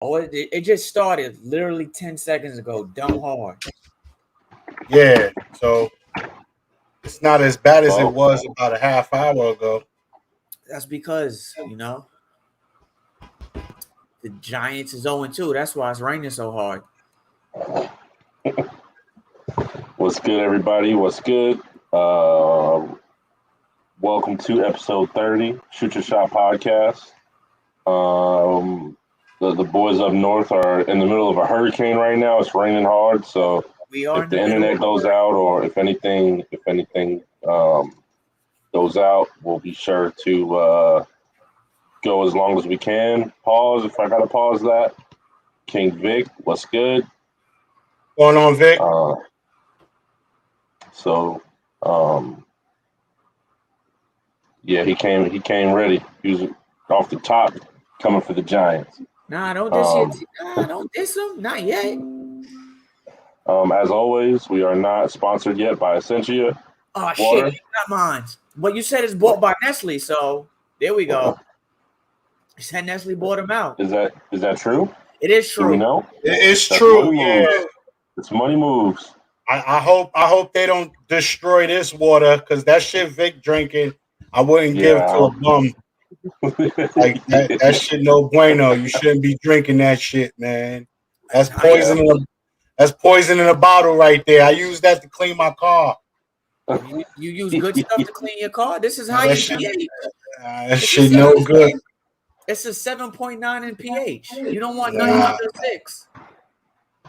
Oh, it just started literally 10 seconds ago. Dumb hard. Yeah, so it's not as bad as it was about a half hour ago. That's because, the Giants is 0-2. That's why it's raining so hard. What's good, everybody? What's good? Welcome to episode 30, Shoot Your Shot podcast. The boys up north are in the middle of a hurricane right now. It's raining hard, so if the internet goes out or if anything goes out, we'll be sure to go as long as we can. Pause if I gotta pause that. King Vic, what's good? What's going on, Vic? Yeah, he came ready. He was off the top, coming for the Giants. Nah, don't diss don't diss him. Not yet. As always, we are not sponsored yet by Essentia. Oh shit, not mine. But you said it's bought by Nestle, so there we go. You said Nestle bought them out. Is that true? It is true. Do we know? It's true. Yeah, it's money moves. I hope they don't destroy this water because that shit Vic drinking, I wouldn't give to a bum. Like that shit no bueno. You shouldn't be drinking that shit, man. That's poison. That's poison in a bottle right there. I use that to clean my car. You use good stuff to clean your car. This is how you pH. That shit no good. It's a 7.9 in pH. You don't want nothing under 6.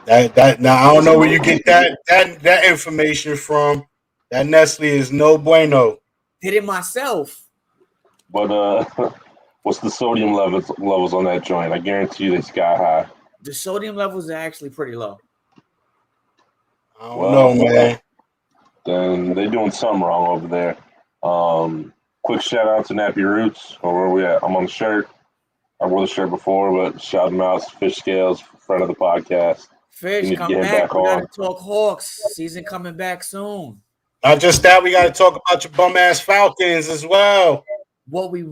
That now I don't know where you get that information from. That Nestle is no bueno. Did it myself. But what's the sodium levels on that joint? I guarantee you they sky high. The sodium levels are actually pretty low. I don't know, man. Then they're doing something wrong over there. Quick shout out to Nappy Roots, or where we at? I'm on the shirt. I wore the shirt before, but shout them out. Fish Scales, friend of the podcast. Fish, come back. We got to talk Hawks. Season coming back soon. Not just that, we got to talk about your bum ass Falcons as well. Well, we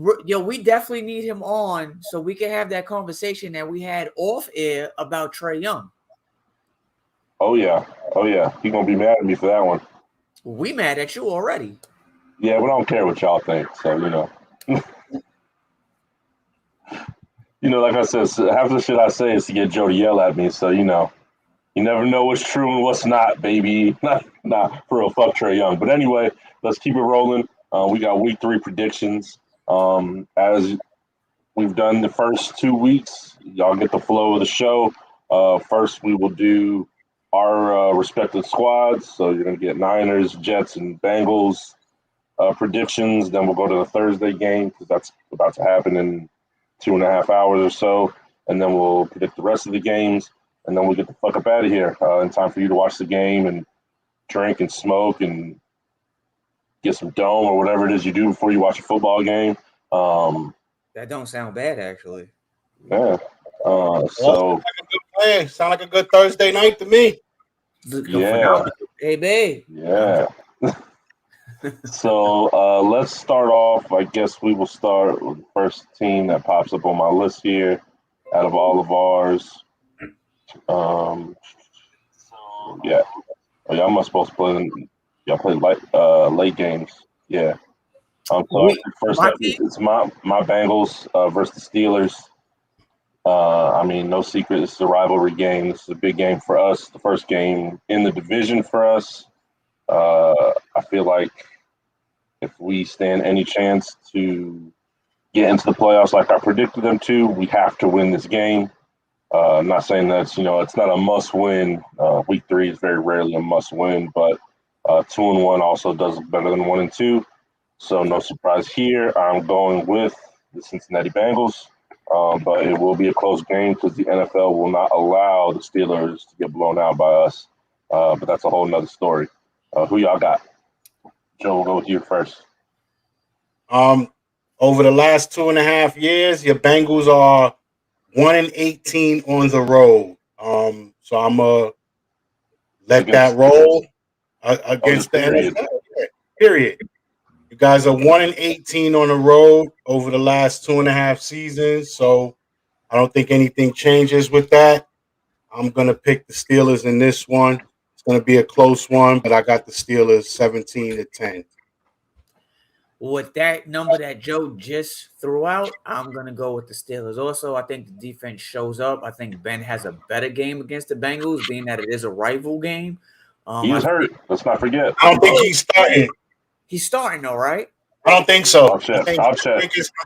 definitely need him on so we can have that conversation that we had off air about Trae Young. Oh yeah. He gonna be mad at me for that one. We mad at you already. Yeah, but I don't care what y'all think. So like I said, half the shit I say is to get Joe to yell at me. So you never know what's true and what's not, baby. Nah, for real, fuck Trae Young. But anyway, let's keep it rolling. We got week 3 predictions. As we've done the first 2 weeks, y'all get the flow of the show. First, we will do our respective squads. So you're going to get Niners, Jets, and Bangles predictions. Then we'll go to the Thursday game because that's about to happen in 2.5 hours or so. And then we'll predict the rest of the games. And then we'll get the fuck up out of here in time for you to watch the game and drink and smoke and get some dome or whatever it is you do before you watch a football game. That don't sound bad, actually. Yeah. Sound like a good Thursday night to me. Yeah. Hey, babe. Yeah. So let's start off. I guess we will start with the first team that pops up on my list here out of all of ours. Yeah. Oh, y'all must supposed to play. Y'all play late games. Yeah. So first up, it's my Bengals versus the Steelers. No secret, this is a rivalry game. This is a big game for us. The first game in the division for us. I feel like if we stand any chance to get into the playoffs like I predicted them to, we have to win this game. I'm not saying that it's not a must-win. Week 3 is very rarely a must-win, but 2-1 also does better than 1-2. So no surprise here. I'm going with the Cincinnati Bengals, but it will be a close game because the NFL will not allow the Steelers to get blown out by us. But that's a whole nother story. Who y'all got? Joe, we'll go with you first. Over the last 2.5 years, your Bengals are 1-18 on the road. So I'm gonna let that roll against the NFL. Period. You guys are 1-18 on the road over the last 2.5 seasons. So I don't think anything changes with that. I'm going to pick the Steelers in this one. It's going to be a close one, but I got the Steelers 17-10. With that number that Joe just threw out, I'm going to go with the Steelers. Also, I think the defense shows up. I think Ben has a better game against the Bengals, being that it is a rival game. He's hurt. Let's not forget. I don't think he's starting. He's starting, though, right? I don't think so. I'll check. I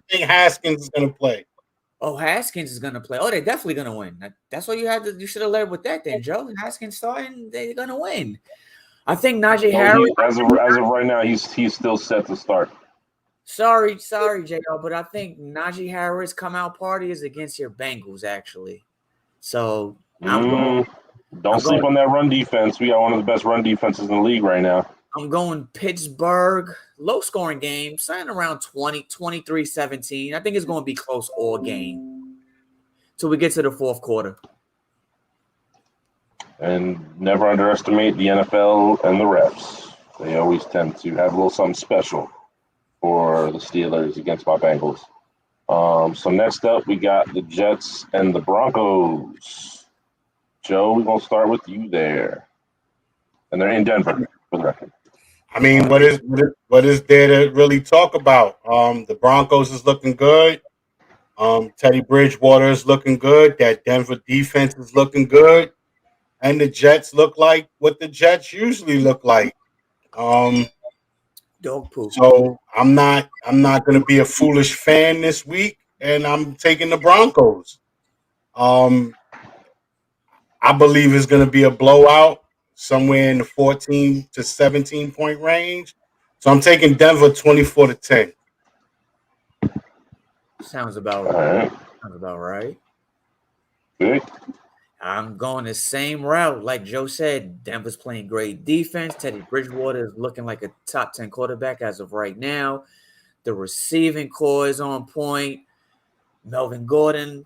think Haskins is going to play. Oh, Haskins is going to play. Oh, they're definitely going to win. That's what you should have led with that then, Joe. Haskins starting, they're going to win. I think Najee Harris. As of right now, he's still set to start. Sorry, JR, but I think Najee Harris come out party is against your Bengals, actually. So don't sleep on that run defense. We got one of the best run defenses in the league right now. I'm going Pittsburgh, low-scoring game, something around 23-17. I think it's going to be close all game till we get to the fourth quarter. And never underestimate the NFL and the refs. They always tend to have a little something special for the Steelers against my Bengals. So next up, we got the Jets and the Broncos. Joe, we're going to start with you there. And they're in Denver, for the record. I mean, what is there to really talk about? The Broncos is looking good. Teddy Bridgewater is looking good. That Denver defense is looking good. And the Jets look like what the Jets usually look like. Dog poop. So I'm not going to be a foolish fan this week, and I'm taking the Broncos. I believe it's going to be a blowout somewhere in the 14 to 17 point range. So I'm taking Denver 24-10. Sounds about right. Sounds about right. Good. I'm going the same route. Like Joe said, Denver's playing great defense. Teddy Bridgewater is looking like a top 10 quarterback as of right now. The receiving core is on point. Melvin Gordon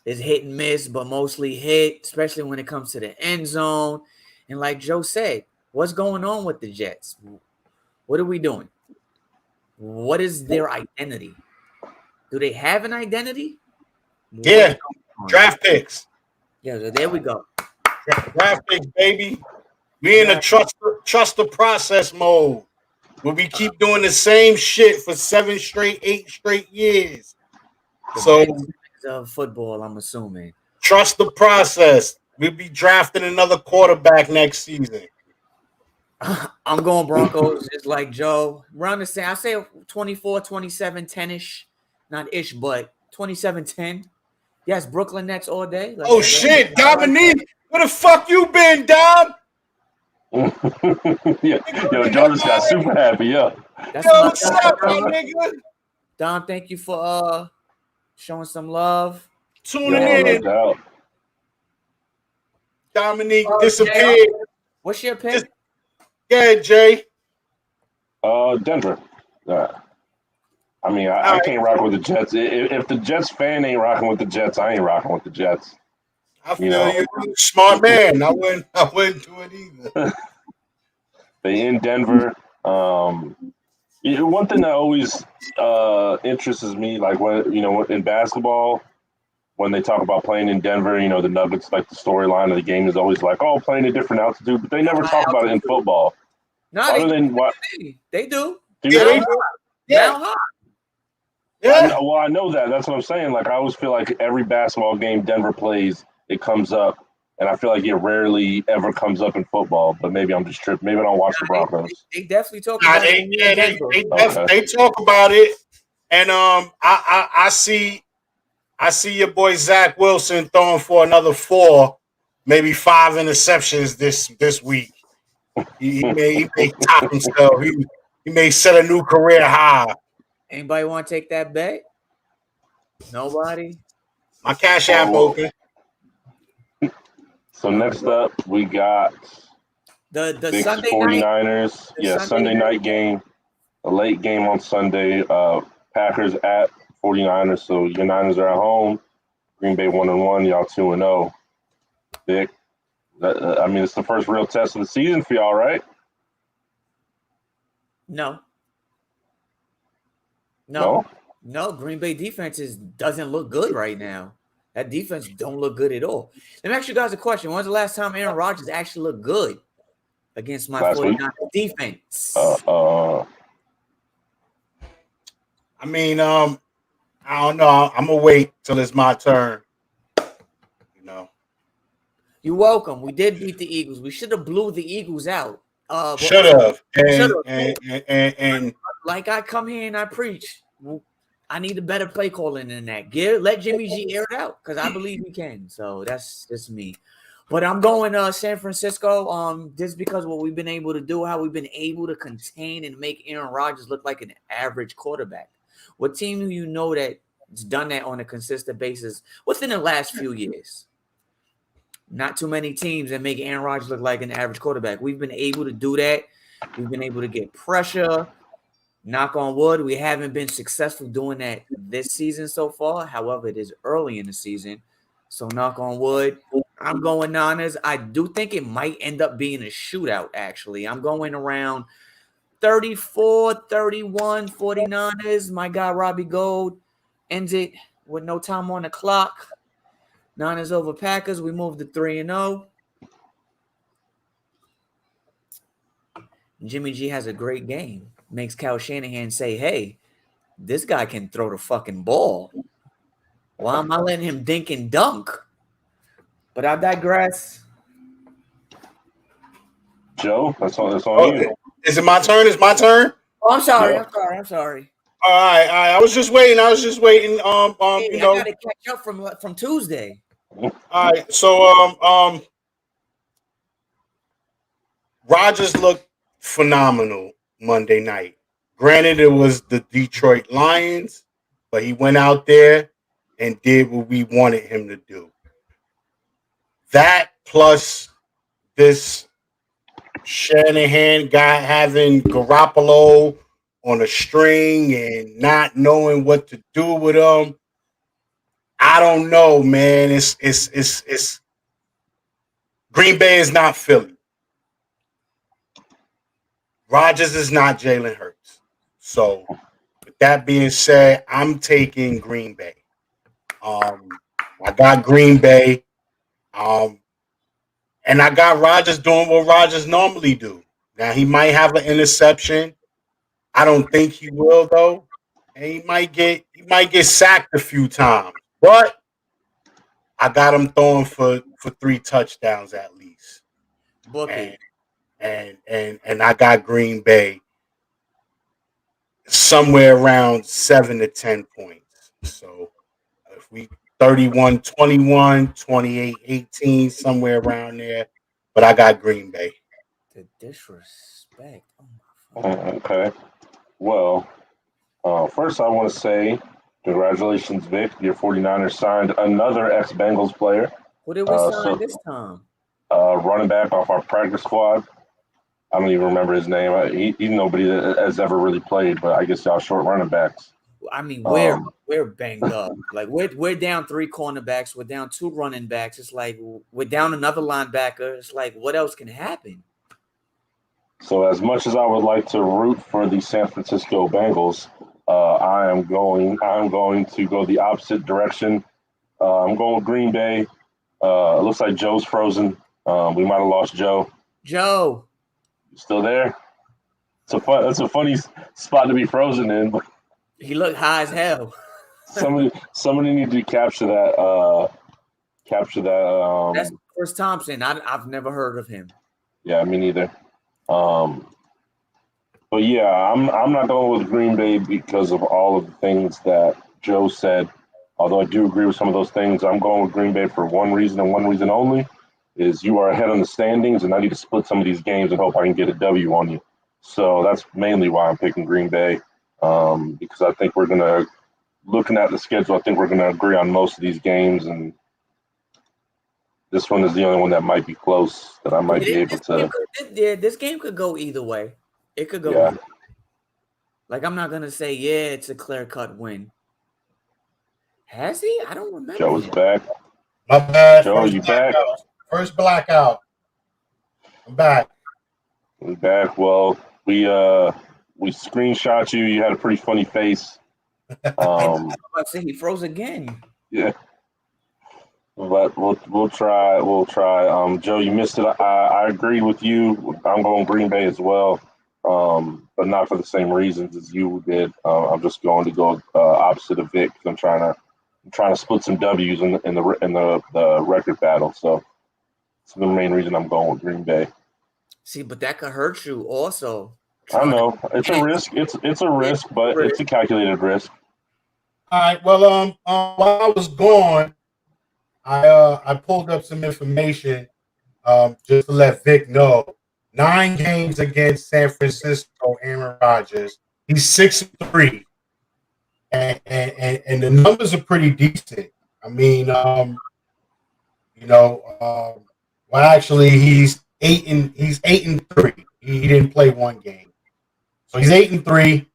is hit and miss, but mostly hit, especially when it comes to the end zone. And like Joe said, what's going on with the Jets? What are we doing? What is their identity? Do they have an identity? Yeah, draft picks. Yeah, so there we go. Draft picks, baby. We in a trust the process mode where we keep doing the same shit for 8 straight years. So football, I'm assuming. Trust the process. We'll be drafting another quarterback next season. I'm going Broncos just like Joe. Around the same. I say 24, 27, 10-ish. Not ish, but 27-10. Yes, Brooklyn Nets all day. Oh, shit. Dominique, where the fuck you been, Dom? Yeah. Yo, Joe just got super happy, yo. That's Yo, what's up, my nigga? Dom, thank you for showing some love. Tuning in. No doubt. Dominique disappeared. What's your pick? Yeah, Jay. Denver. I mean, I can't rock with the Jets. If the Jets fan ain't rocking with the Jets, I ain't rocking with the Jets. I feel you. Smart man. I wouldn't do it either. They in Denver. One thing that always interests me, like when in basketball, when they talk about playing in Denver, the Nuggets, like the storyline of the game is always like, oh, playing at different altitude, but they never talk about it in football. No, they do. Yeah. Yeah. I know that. That's what I'm saying. Like, I always feel like every basketball game Denver plays, it comes up, and I feel like it rarely ever comes up in football. But maybe I'm just tripping. Maybe I don't watch the Broncos. They definitely talk about it. They talk about it, and I see your boy Zach Wilson throwing for another 4, maybe 5 interceptions this week. He may top himself. He may set a new career high. Anybody want to take that bet? Nobody? My Cash App open. So next up, we got the Vicks Sunday 49ers. night. Sunday night game. A late game on Sunday. Packers at 49ers. So your Niners are at home. Green Bay 1-1. Y'all 2-0. Vic, it's the first real test of the season for y'all, right? No. Green Bay defense doesn't look good right now. That defense don't look good at all. Let me ask you guys a question. When's the last time Aaron Rodgers actually looked good against my 49ers defense? I mean, I don't know. I'm gonna wait till it's my turn. You know. You're welcome. We did beat the Eagles. We should have blew the Eagles out. Should have. And like I come here and I preach. I need a better play calling than that. Let Jimmy G air it out because I believe he can. So that's just me. But I'm going San Francisco. Just because what we've been able to do, how we've been able to contain and make Aaron Rodgers look like an average quarterback. What team do you know that's done that on a consistent basis within the last few years? Not too many teams that make Aaron Rodgers look like an average quarterback. We've been able to do that. We've been able to get pressure. Knock on wood, we haven't been successful doing that this season so far. However, it is early in the season. So knock on wood. I'm going Niners. I do think it might end up being a shootout, actually. I'm going around 34-31 49ers. My guy Robbie Gold ends it with no time on the clock. Niners over Packers. We move to 3-0. Jimmy G has a great game. Makes Kyle Shanahan say, hey, this guy can throw the fucking ball. Why am I letting him dink and dunk? But I digress. Joe, that's on you. Is it my turn? It's my turn? Oh, I'm sorry. Yeah. I'm sorry. All right. I was just waiting. Hey, I gotta catch up from Tuesday. All right. So Rodgers looked phenomenal Monday night. Granted, it was the Detroit Lions, but he went out there and did what we wanted him to do. That plus this Shanahan guy having Garoppolo on a string and not knowing what to do with him. I don't know, man. It's Green Bay is not Philly. Rodgers is not Jalen Hurts. So, with that being said, I'm taking Green Bay. I got Green Bay. And I got Rodgers doing what Rodgers normally do. Now, he might have an interception. I don't think he will, though. And he might get sacked a few times. But I got him throwing for 3 touchdowns at least. And I got Green Bay somewhere around 7 to 10 points. So if we 31-21, 28-18, somewhere around there. But I got Green Bay. The disrespect. Okay. Well, first I want to say congratulations, Vic. Your 49ers signed another ex-Bengals player. Who did we sign this time? Running back off our practice squad. I don't even remember his name. He's nobody that has ever really played, but I guess y'all short running backs. I mean, we're banged up. Like we're down 3 cornerbacks. We're down 2 running backs. It's like we're down another linebacker. It's like what else can happen? So as much as I would like to root for the San Francisco Bengals, I'm going to go the opposite direction. I'm going with Green Bay. It looks like Joe's frozen. We might have lost Joe. Joe, you still there? That's a funny spot to be frozen in. But he looked high as hell. somebody need to capture that. That's Chris Thompson. I've never heard of him. Yeah, me neither. But yeah, I'm not going with Green Bay because of all of the things that Joe said. Although I do agree with some of those things, I'm going with Green Bay for one reason and one reason only, is you are ahead on the standings, and I need to split some of these games and hope I can get a W on you. So that's mainly why I'm picking Green Bay, because I think looking at the schedule, I think we're going to agree on most of these games, and this one is the only one that might be close that I might be able to. This game could go either way. It could go either way. Like, I'm not going to say, it's a clear-cut win. Has he? I don't remember. Joe's back. My bad. Joe, you back? First blackout. I'm back. We're back. Well, we screenshot you. You had a pretty funny face. I was about to say he froze again. Yeah. but we'll try. We'll try. Joe, you missed it. I agree with you. I'm going Green Bay as well, but not for the same reasons as you did. I'm just going to go opposite of Vic. I'm trying to split some W's in the record battle. So it's the main reason I'm going with Green Bay. See, but that could hurt you also. I know it's a risk. It's a risk, but it's a calculated risk. All right. Well, while I was gone, I pulled up some information just to let Vic know. 9 games against San Francisco, Aaron Rodgers. He's 6-3, and the numbers are pretty decent. I mean, well, actually, he's 8-3. He didn't play one game, so he's 8-3.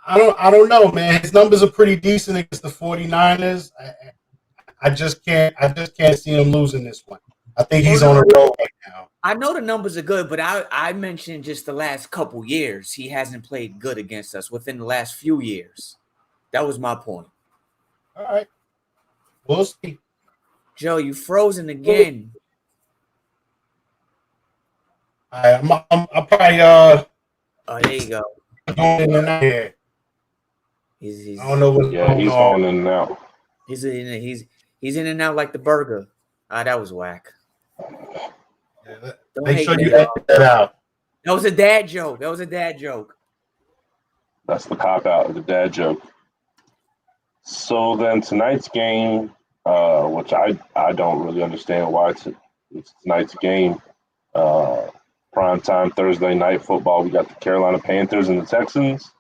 I don't know, man. His numbers are pretty decent against the 49ers. I just can't see him losing this one. I think he's on a roll right now. I know the numbers are good, but I mentioned just the last couple years he hasn't played good against us within the last few years. That was my point. All right, we'll see. Joe, you frozen again. I'll probably Oh, there you go. going in and out here. He's I don't know what's going He's on. going in and out. He's in and out like the burger. That was whack. Yeah, make sure you edit that out. That was a dad joke. That's the cop out of the dad joke. So then tonight's game, which I don't really understand why it's tonight's game. Primetime Thursday night football. We got the Carolina Panthers and the Texans.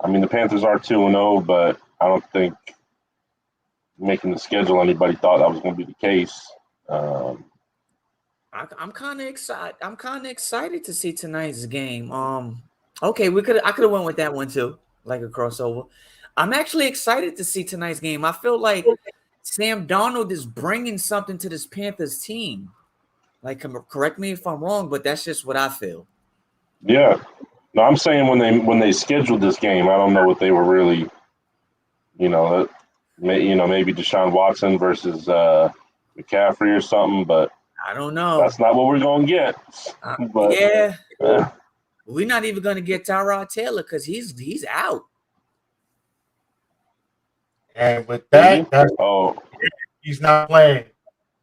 I mean, the Panthers are 2-0, but I don't think making the schedule anybody thought that was going to be the case. I'm kind of excited. I'm kind of excited to see tonight's game. Okay, I could have went with that one too, like a crossover. I'm actually excited to see tonight's game. I feel like Sam Darnold is bringing something to this Panthers team. Like, correct me if I'm wrong, but that's just what I feel. Yeah, no, I'm saying when they scheduled this game, I don't know what they were really, maybe Deshaun Watson versus McCaffrey or something, but I don't know. That's not what we're gonna get. But we're not even gonna get Tyrod Taylor because he's out. And with that, he's not playing.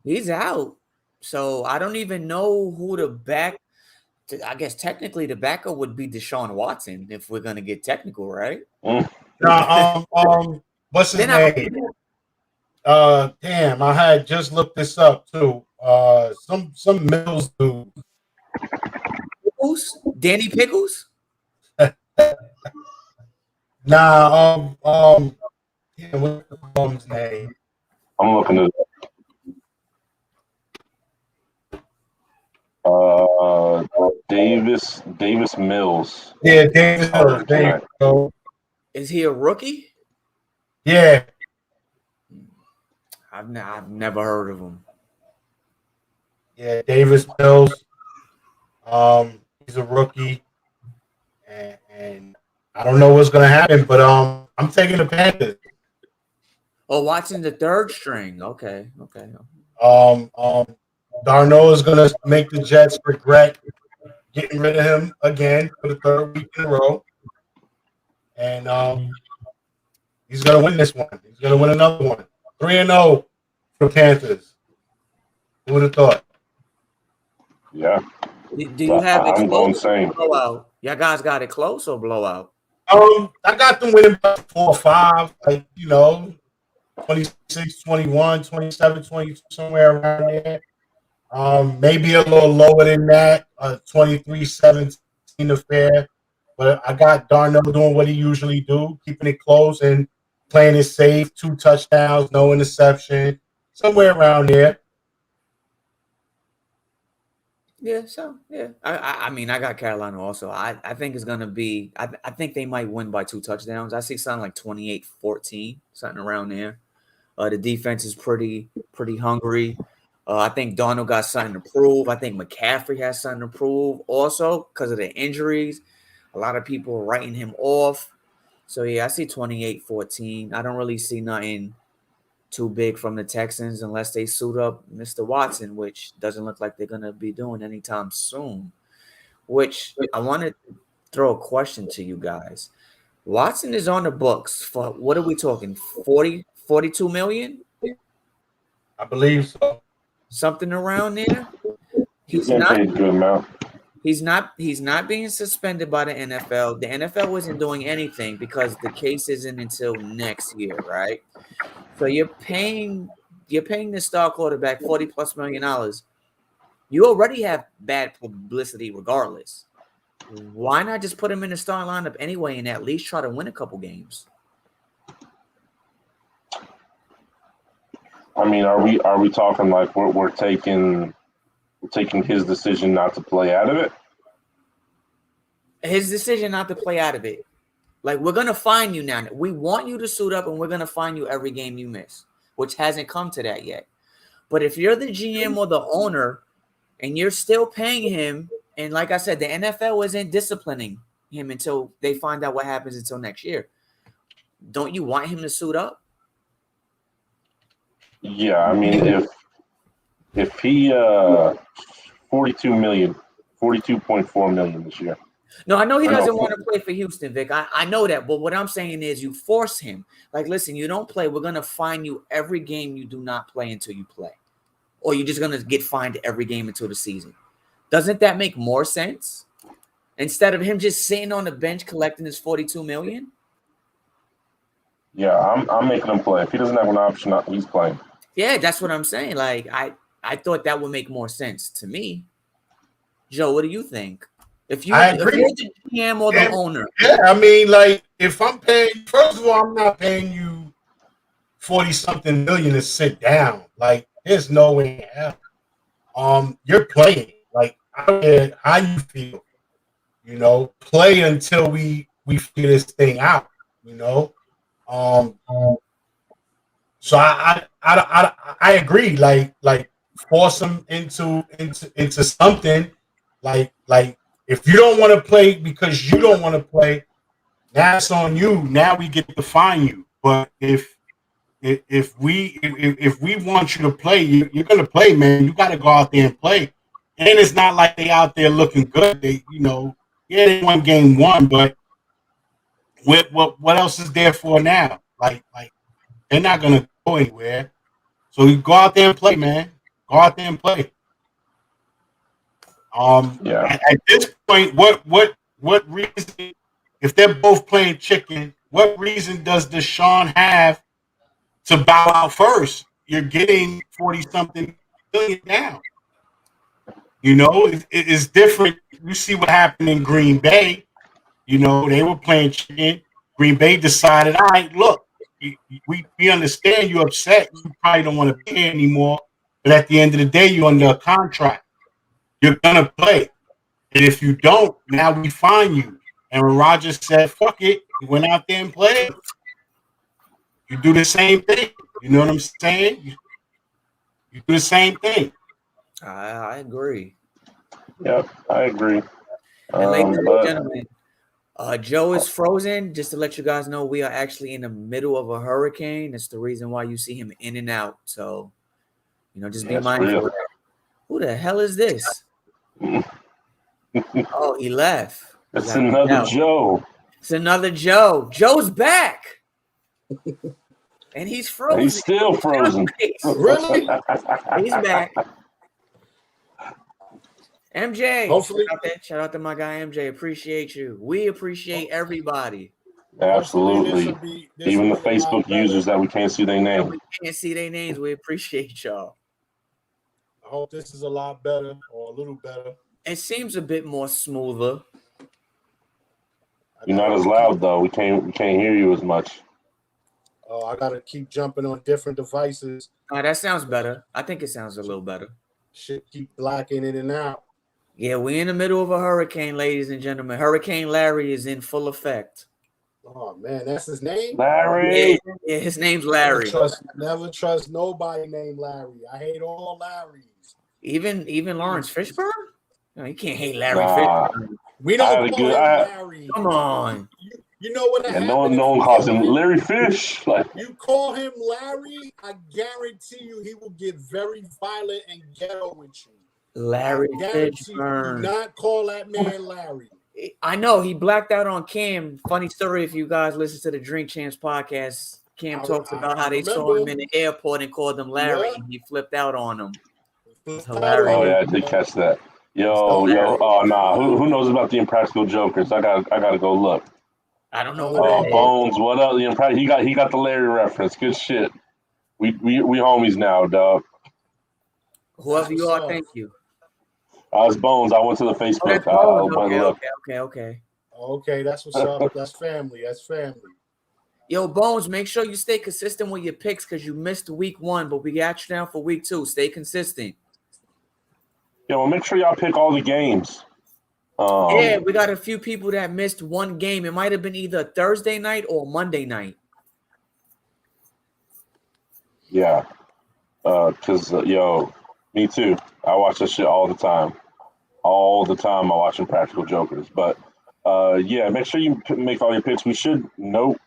He's out. So I don't even know who the back. I guess technically the backup would be Deshaun Watson if we're gonna get technical, right? What's his name? Damn, I had just looked this up too. Some Mills dude. Pickles? Danny Pickles? Nah, yeah, what's the bum's name? I'm looking at Davis Mills. Yeah, Davis Mills. There you go. Is he a rookie? Yeah. I've never heard of him. Yeah, Davis Mills. He's a rookie, and I don't know what's gonna happen, but I'm taking the Panthers. Oh, Watson the third string. Okay. Darnold is gonna make the Jets regret getting rid of him again for the third week in a row, and he's gonna win this one. He's gonna win another one. 3-0 for Panthers. Who would have thought? Yeah. Do you have it I'm going same. Blowout? Y'all guys got it close or blowout? I got them winning by 4 or 5, 26, 21, 27, 22, somewhere around there. Maybe a little lower than that, 23-17 affair. But I got Darnold doing what he usually do, keeping it close and playing it safe. 2 touchdowns, no interception, somewhere around there. Yeah, I mean, I got Carolina also. I think it's gonna be. I think they might win by 2 touchdowns. I see something like 28-14, something around there. The defense is pretty hungry. I think Darnold got something to prove. I think McCaffrey has something to prove also because of the injuries. A lot of people are writing him off. So yeah, I see 28-14. I don't really see nothing too big from the Texans unless they suit up Mr. Watson, which doesn't look like they're going to be doing anytime soon. Which I want to throw a question to you guys. Watson is on the books for, what are we talking, 40, 42 million? I believe so. Something around there. He's getting paid a good amount. He's not being suspended by the NFL. The NFL isn't doing anything because the case isn't until next year, right? So you're paying the star quarterback $40+ million. You already have bad publicity regardless. Why not just put him in the starting lineup anyway and at least try to win a couple games? I mean, are we talking like we're taking his decision not to play out of it? His decision not to play out of it. Like, we're gonna find you now. We want you to suit up, and we're gonna find you every game you miss, which hasn't come to that yet. But if you're the GM or the owner, and you're still paying him, and like I said, the NFL isn't disciplining him until they find out what happens until next year. Don't you want him to suit up? Yeah, I mean, if he 42.4 million this year. No, I know he doesn't want to play for Houston, Vic. I know that, but what I'm saying is you force him. Like, listen, you don't play, we're gonna fine you every game you do not play until you play, or you're just gonna get fined every game until the season. Doesn't that make more sense? Instead of him just sitting on the bench collecting his 42 million? Yeah, I'm making him play. If he doesn't have an option, he's playing. Yeah, that's what I'm saying. Like, I thought that would make more sense to me. Joe, what do you think? If you're the GM or the owner. Yeah, I mean, like, if I'm paying, first of all, I'm not paying you 40-something million to sit down. Like, there's no way in hell. You're playing. Like, I don't care how you feel. You know, play until we figure this thing out. You know, so I agree. Like force them into something. Like if you don't want to play because you don't want to play, that's on you. Now we get to fine you. But if we want you to play, you're gonna play, man. You got to go out there and play. And it's not like they out there looking good. They, they won game one, but what else is there for now? Like they're not gonna go anywhere. So you go out there and play, man. Go out there and play. At this point, what reason, if they're both playing chicken, what reason does Deshaun have to bow out first? You're getting 40-something million down. It's different. You see what happened in Green Bay. They were playing chicken. Green Bay decided, all right, look, we understand you're upset. You probably don't want to be here anymore. But at the end of the day, you're under a contract. You're going to play. And if you don't, now we fine you. And when Rodgers said, fuck it, he went out there and played. You do the same thing. You know what I'm saying? You do the same thing. I agree. Yep, I agree. And ladies and gentlemen, Joe is frozen. Just to let you guys know, we are actually in the middle of a hurricane. That's the reason why you see him in and out. So, just be mindful of that. Who the hell is this? Oh, he left. It's another Joe. It's another Joe. Joe's back. And he's frozen. He's still frozen. Really? He's back. MJ, hopefully. Shout out to my guy MJ. Appreciate you. We appreciate everybody. Absolutely. Even the Facebook users that we can't see their names. We can't see their names. We appreciate y'all. I hope this is a lot better or a little better. It seems a bit more smoother. You're not as loud though. We can't hear you as much. Oh, I gotta keep jumping on different devices. That sounds better. I think it sounds a little better. Shit keep blacking in and out. Yeah, we're in the middle of a hurricane, ladies and gentlemen. Hurricane Larry is in full effect. Oh man, that's his name? Larry. Yeah, his name's Larry. Never trust nobody named Larry. I hate all Larrys. Even Lawrence Fishburne? No, you can't hate Larry Fishburne. We don't call him Larry. Come on. You know what? And no one calls him Larry Fish. Like you call him Larry, I guarantee you he will get very violent and ghetto with you. Larry Fishburne. Do not call that man Larry. I know he blacked out on Cam. Funny story if you guys listen to the Drink Champs podcast. Cam talks about how they saw him in the airport and called him Larry, and he flipped out on him. It's hilarious. Oh yeah, I did catch that. Yo, oh nah, who knows about the Impractical Jokers? I gotta go look. I don't know. Bones, what up? He got the Larry reference. Good shit. We homies now, dog. Whoever you are, thank you. It's Bones. I went to the Facebook. Okay. Okay, that's what's up. That's family. Yo, Bones, make sure you stay consistent with your picks because you missed week 1, but we got you down for week 2. Stay consistent. Yeah, well, make sure y'all pick all the games. Yeah, we got a few people that missed one game. It might have been either Thursday night or Monday night. Yeah, because, me too. I watch this shit all the time. All the time I'm watching Practical Jokers. But, yeah, make sure you make all your picks. We should note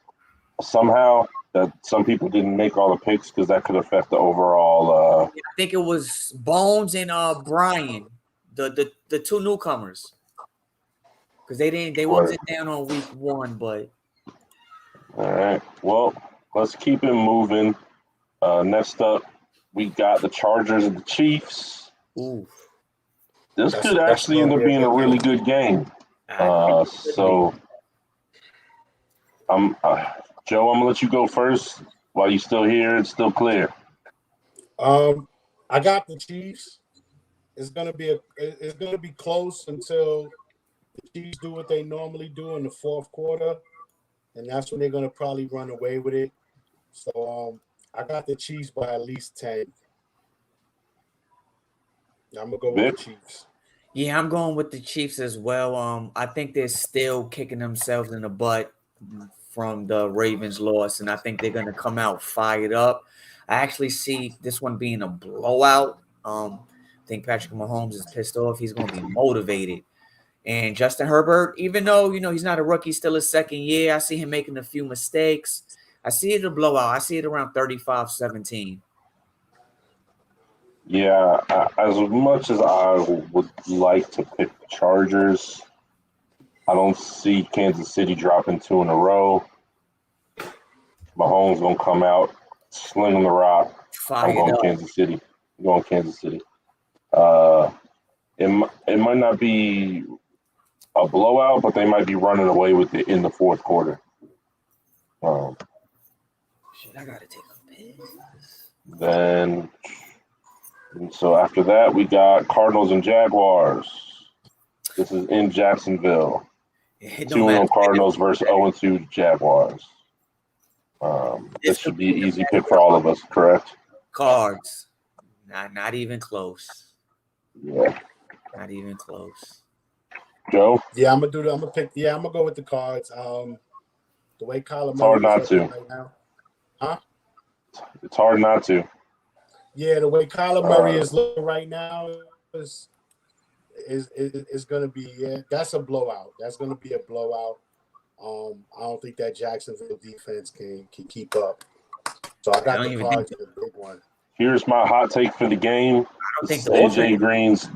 somehow that some people didn't make all the picks because that could affect the overall. I think it was Bones and Brian, the 2 newcomers. Because they wasn't down on week 1, but. All right. Well, let's keep it moving. Next up, we got the Chargers and the Chiefs. Ooh. This could actually end up being a really good game. So, Joe, I'm gonna let you go first while you're still here. It's still clear. I got the Chiefs. It's gonna be close until the Chiefs do what they normally do in the fourth quarter, and that's when they're gonna probably run away with it. So I got the Chiefs by at least 10. I'm gonna go with the Chiefs. Yeah, I'm going with the Chiefs as well. I think they're still kicking themselves in the butt from the Ravens loss, and I think they're gonna come out fired up. I actually see this one being a blowout. I think Patrick Mahomes is pissed off. He's gonna be motivated. And Justin Herbert, even though he's not a rookie, still his second year, I see him making a few mistakes. I see it a blowout. I see it around 35-17. Yeah, as much as I would like to pick the Chargers, I don't see Kansas City dropping 2 in a row. Mahomes gonna come out slinging the rock. I'm going Kansas City. I'm going Kansas City. It might not be a blowout, but they might be running away with it in the fourth quarter. Shit, I gotta take a piss. Then, so after that, we got Cardinals and Jaguars. This is in Jacksonville. 2-0 Cardinals versus 0-2 Jaguars. This should be an easy pick for all of us, correct? Cards. Not even close. Yeah. Not even close. Joe? Yeah, I'm gonna go with the Cards. The way Kyler Murray it's hard not to. Right now. Huh? It's hard not to. Yeah, the way Kyler Murray is looking right now is going to be that's a blowout. That's going to be a blowout. I don't think that Jacksonville defense can keep up. So I got the Cards in the big one. Here's my hot take for the game. I don't think AJ Green's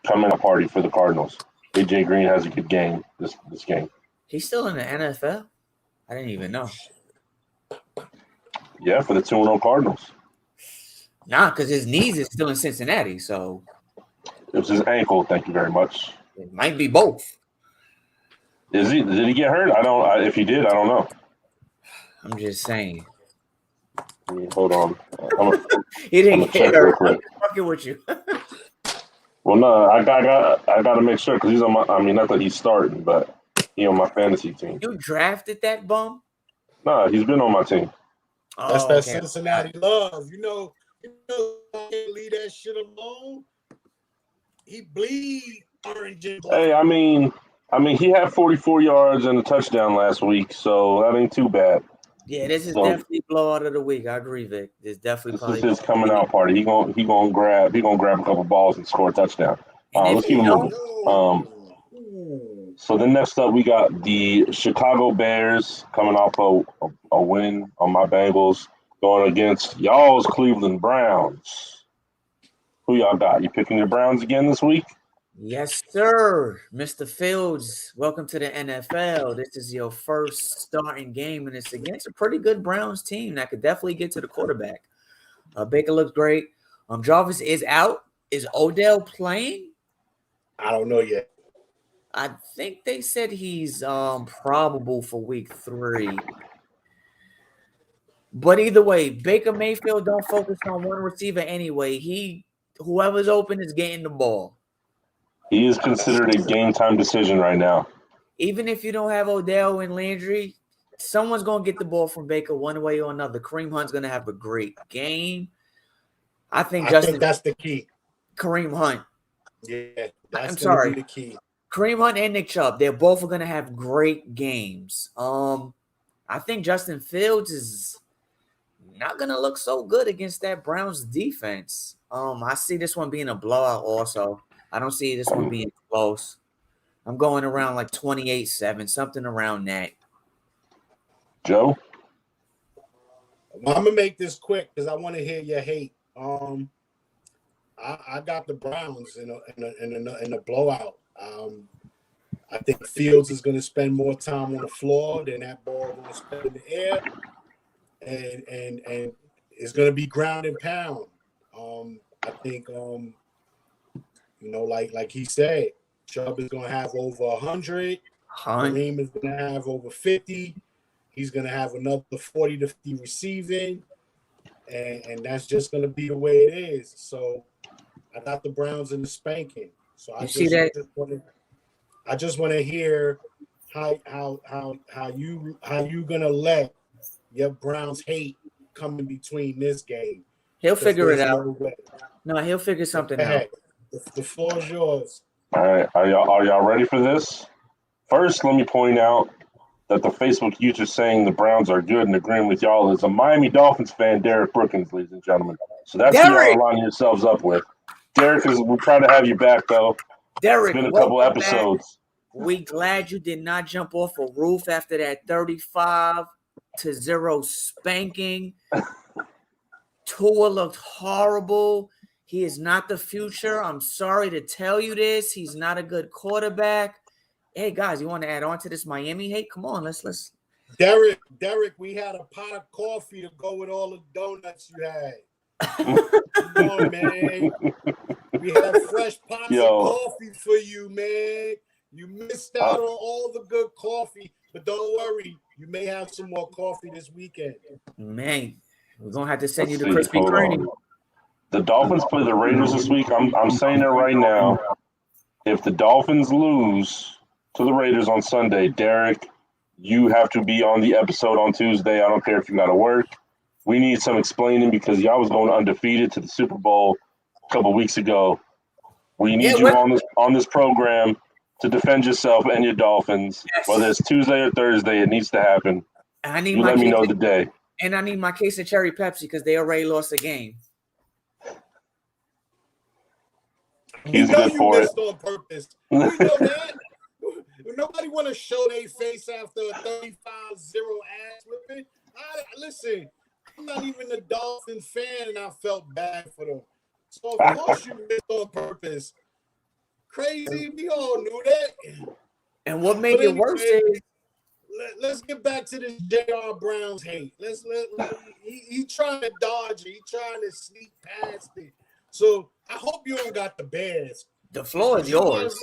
coming a party for the Cardinals. AJ Green has a good game this game. He's still in the NFL? I didn't even know. Yeah, for the 2-0 Cardinals. Nah, because his knees is still in Cincinnati, so it was his ankle. Thank you very much. It might be both. Did he get hurt? If he did, I don't know. I'm just saying. Hold on. He didn't get hurt. I'm fucking with you. Well, no, I got to make sure because he's on my. I mean, not that he's starting, but he on my fantasy team. You drafted that bum? Nah, he's been on my team. That's that Cincinnati love. You know, can't leave that shit alone. He bleed orange and black. Hey, I mean, he had 44 yards and a touchdown last week, so that ain't too bad. Yeah, this is definitely blowout of the week. I agree, Vic. This is his coming out party. He gonna grab a couple balls and score a touchdown. Let's keep moving. So then next up, we got the Chicago Bears coming off a win on my Bengals going against y'all's Cleveland Browns. Who y'all got? You picking your Browns again this week? Yes, sir. Mr. Fields, welcome to the NFL. This is your first starting game, and it's against a pretty good Browns team that could definitely get to the quarterback. Baker looks great. Jarvis is out. Is Odell playing? I don't know yet. I think they said he's probable for week 3. But either way, Baker Mayfield don't focus on one receiver anyway. Whoever's open is getting the ball. He is considered a game-time decision right now. Even if you don't have Odell and Landry, someone's going to get the ball from Baker one way or another. Kareem Hunt's going to have a great game. I think that's the key. Kareem Hunt. Yeah, that's sorry. Be the key. Kareem Hunt and Nick Chubb, they're both going to have great games. I think Justin Fields is not going to look so good against that Browns defense. I see this one being a blowout also. I don't see this one being close. I'm going around like 28-7, something around that. Joe? Well, I'm going to make this quick because I want to hear your hate. I got the Browns in a blowout. I think Fields is going to spend more time on the floor than that ball going to spend in the air, and it's going to be ground and pound. I think like he said, Chubb is going to have over 100. Kareem is going to have over 50. He's going to have another 40 to 50 receiving, and that's just going to be the way it is. So I got the Browns in the spanking. So I just want to hear how you gonna let your Browns hate come in between this game. He'll figure it out. No, he'll figure something out. The floor is yours. All right, are y'all ready for this? First, let me point out that the Facebook user saying the Browns are good and agreeing with y'all is a Miami Dolphins fan, Derek Brookins, ladies and gentlemen. So that's who y'all aligning yourselves up with. Derek, we're proud to have you back, though. Derek, it's been a couple episodes. Back. We glad you did not jump off a roof after that 35-0 spanking. Tua looked horrible. He is not the future. I'm sorry to tell you this. He's not a good quarterback. Hey guys, you want to add on to this Miami hate? Come on, let's. Derek, we had a pot of coffee to go with all the donuts you had. Come on, man. We had fresh pots of coffee for you, man. You missed out on all the good coffee, but don't worry. You may have some more coffee this weekend. Man, we're going to have to send you the Krispy Kreme. The Dolphins play the Raiders this week. I'm saying it right now. If the Dolphins lose to the Raiders on Sunday, Derek, you have to be on the episode on Tuesday. I don't care if you got to work. We need some explaining because y'all was going undefeated to the Super Bowl a couple weeks ago. We need you on this program to defend yourself and your Dolphins. Yes. Whether it's Tuesday or Thursday, it needs to happen. Let me know the day. And I need my case of cherry Pepsi because they already lost a game. He's good for it. On purpose. You know that. Nobody want to show their face after a 35-0 ass whipping. Listen, I'm not even a Dolphin fan, and I felt bad for them. So of course you missed on purpose. Crazy, we all knew that. And what made it worse is let's get back to this J.R. Brown's hate. He trying to dodge it. He trying to sneak past it. So I hope you don't got the Bears. The floor is yours.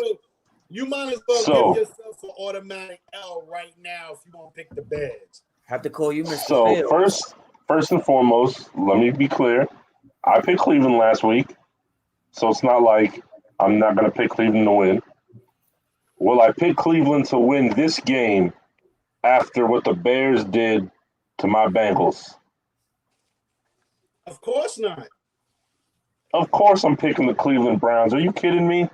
You might as well give yourself an automatic L right now if you want to pick the Bears. Have to call you Mr. So Fields. first and foremost, let me be clear. I picked Cleveland last week, so it's not like I'm not going to pick Cleveland to win. Will I pick Cleveland to win this game after what the Bears did to my Bangles? Of course not. Of course I'm picking the Cleveland Browns. Are you kidding me?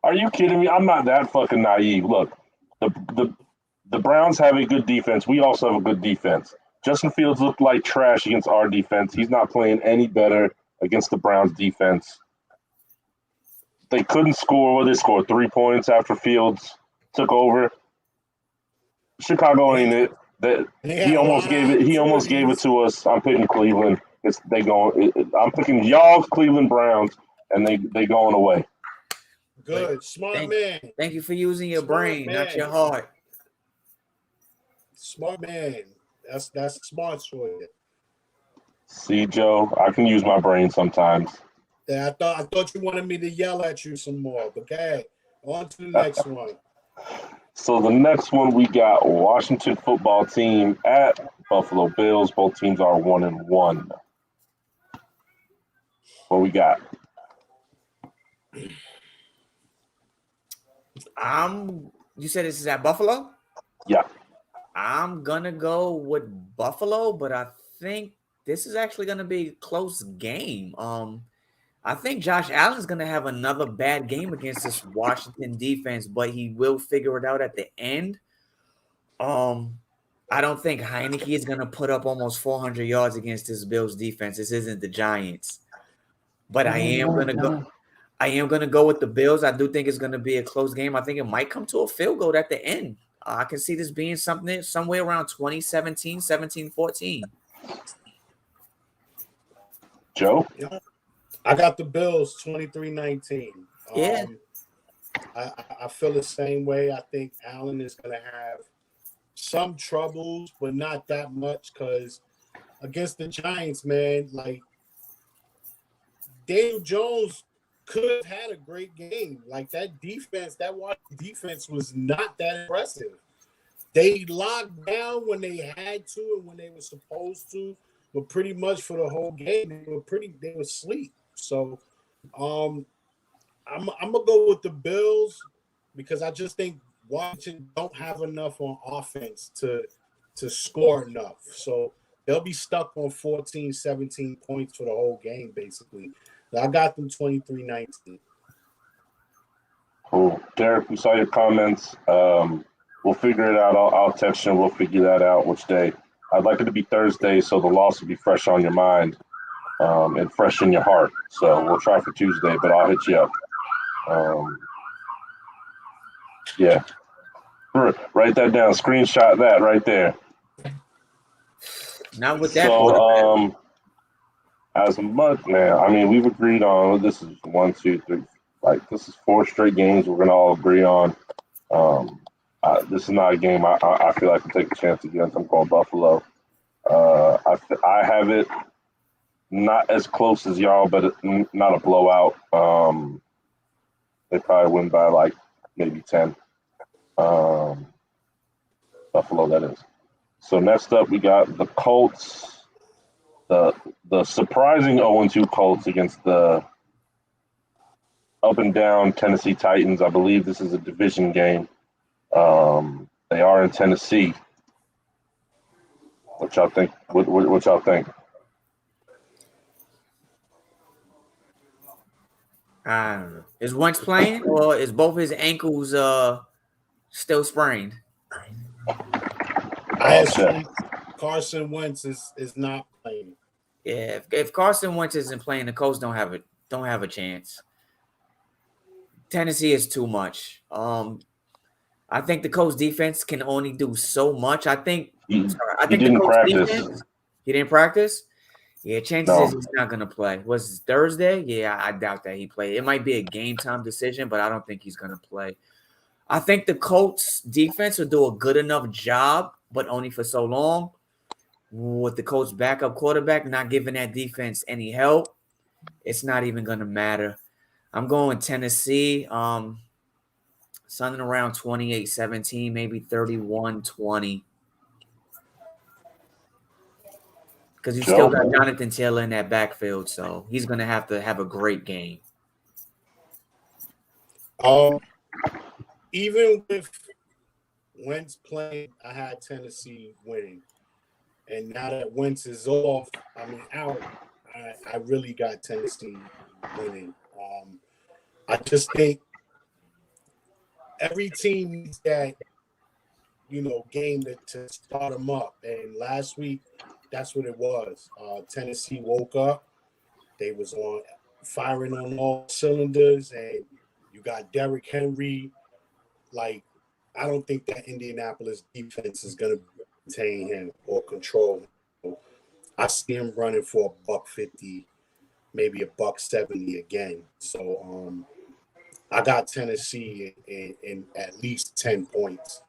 I'm not that fucking naive. Look, the Browns have a good defense. We also have a good defense. Justin Fields looked like trash against our defense. He's not playing any better against the Browns defense. They couldn't score. They scored 3 points after Fields took over. Chicago ain't it. He almost gave it. He almost gave it to us. I'm picking Cleveland. I'm picking y'all's Cleveland Browns, and they going away. Good, smart man. Thank you for using your brain, not your heart. Smart man. That's smart for you. See, Joe, I can use my brain sometimes. Yeah, I thought you wanted me to yell at you some more, but okay, on to the next one. So the next one we got Washington football team at Buffalo Bills. Both teams are 1-1. What we got? You said this is at Buffalo? Yeah. I'm gonna go with Buffalo, but I think this is actually gonna be a close game. I think Josh Allen's gonna have another bad game against this Washington defense, but he will figure it out at the end. I don't think Heineke is gonna put up almost 400 yards against this Bills defense. This isn't the Giants, but I am gonna go with the Bills. I do think it's gonna be a close game. I think it might come to a field goal at the end. I can see this being somewhere around 2017, 17-14. Joe? I got the Bills 23-19. Yeah. I feel the same way. I think Allen is going to have some troubles, but not that much, because against the Giants, man, like Daniel Jones could have had a great game. Like that defense, that Washington defense was not that impressive. They locked down when they had to and when they were supposed to, but pretty much for the whole game, they were asleep. So I'm gonna go with the Bills because I just think Washington don't have enough on offense to score enough. So they'll be stuck on 14, 17 points for the whole game, basically. I got them 23-19. Cool. Derek, we saw your comments. We'll figure it out. I'll text you and we'll figure that out which day. I'd like it to be Thursday so the loss will be fresh on your mind and fresh in your heart. So we'll try for Tuesday, but I'll hit you up. Yeah. Write that down. Screenshot that right there. Not with that. So, as much, man, I mean, we've agreed on this is 1, 2, 3. Like, this is 4 straight games we're going to all agree on. This is not a game I feel I can take a chance against. I'm going Buffalo. I have it not as close as y'all, but not a blowout. They probably win by like maybe 10. Buffalo, that is. So next up, we got the Colts, the surprising 0-2 Colts against the up and down Tennessee Titans. I believe this is a division game. They are in Tennessee. What y'all think? What y'all think? I don't know. Is Wentz playing or is both his ankles still sprained? I assume Carson Wentz is not playing. Yeah, if Carson Wentz isn't playing, the Colts don't have a chance. Tennessee is too much. I think the Colts defense can only do so much. I think didn't practice. Defense, he didn't practice. Yeah, chances is he's not going to play. Was Thursday? Yeah, I doubt that he played. It might be a game time decision, but I don't think he's going to play. I think the Colts defense will do a good enough job, but only for so long. With the Colts backup quarterback not giving that defense any help, it's not even going to matter. I'm going Tennessee. Something around 28-17, maybe 31-20. Because you still got Jonathan Taylor in that backfield, so he's going to have a great game. Even with Wentz playing, I had Tennessee winning. And now that Wentz is out, I really got Tennessee winning. I just think every team needs that, game to start them up. And last week, that's what it was. Tennessee woke up. They was firing on all cylinders, and you got Derrick Henry, like I don't think that Indianapolis defense is going to contain him or control him. I see him running for $150, maybe $170 again. So I got Tennessee in at least 10 points,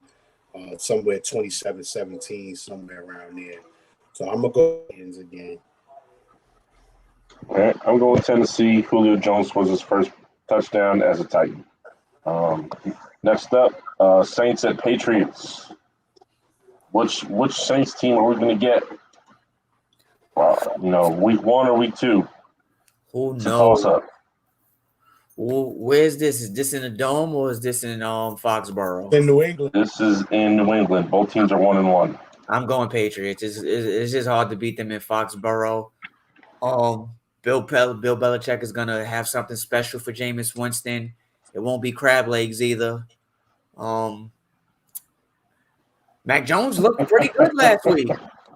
somewhere 27-17, somewhere around there. So I'm going to go Titans again. All right, I'm going with Tennessee. Julio Jones was his first touchdown as a Titan. Next up, Saints at Patriots. Which Saints team are we going to get? Week 1 or week 2? Who It's a toss knows? up. Where's this? Is this in the Dome or is this in Foxborough? In New England. This is in New England. Both teams are 1-1. I'm going Patriots. It's just hard to beat them in Foxborough. Bill Belichick is gonna have something special for Jameis Winston. It won't be crab legs either. Mac Jones looked pretty good last week.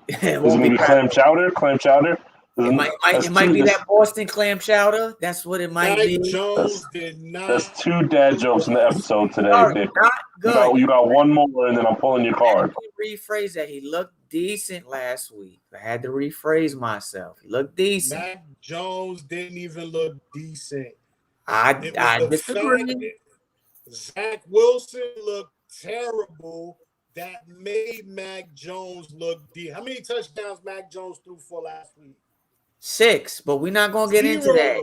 It Is it going to be clam chowder? Clam chowder? It might be that Boston clam chowder. That's what it might be. Jones did not. That's 2 dad jokes in the episode today, Nick. Not good. You got one more, and then I'm pulling your card. Rephrase that. He looked decent last week. I had to rephrase myself. He looked decent. Mac Jones didn't even look decent. I disagree. Zach Wilson looked terrible. That made Mac Jones look decent. How many touchdowns Mac Jones threw for last week? 6, but we're not going to get into that.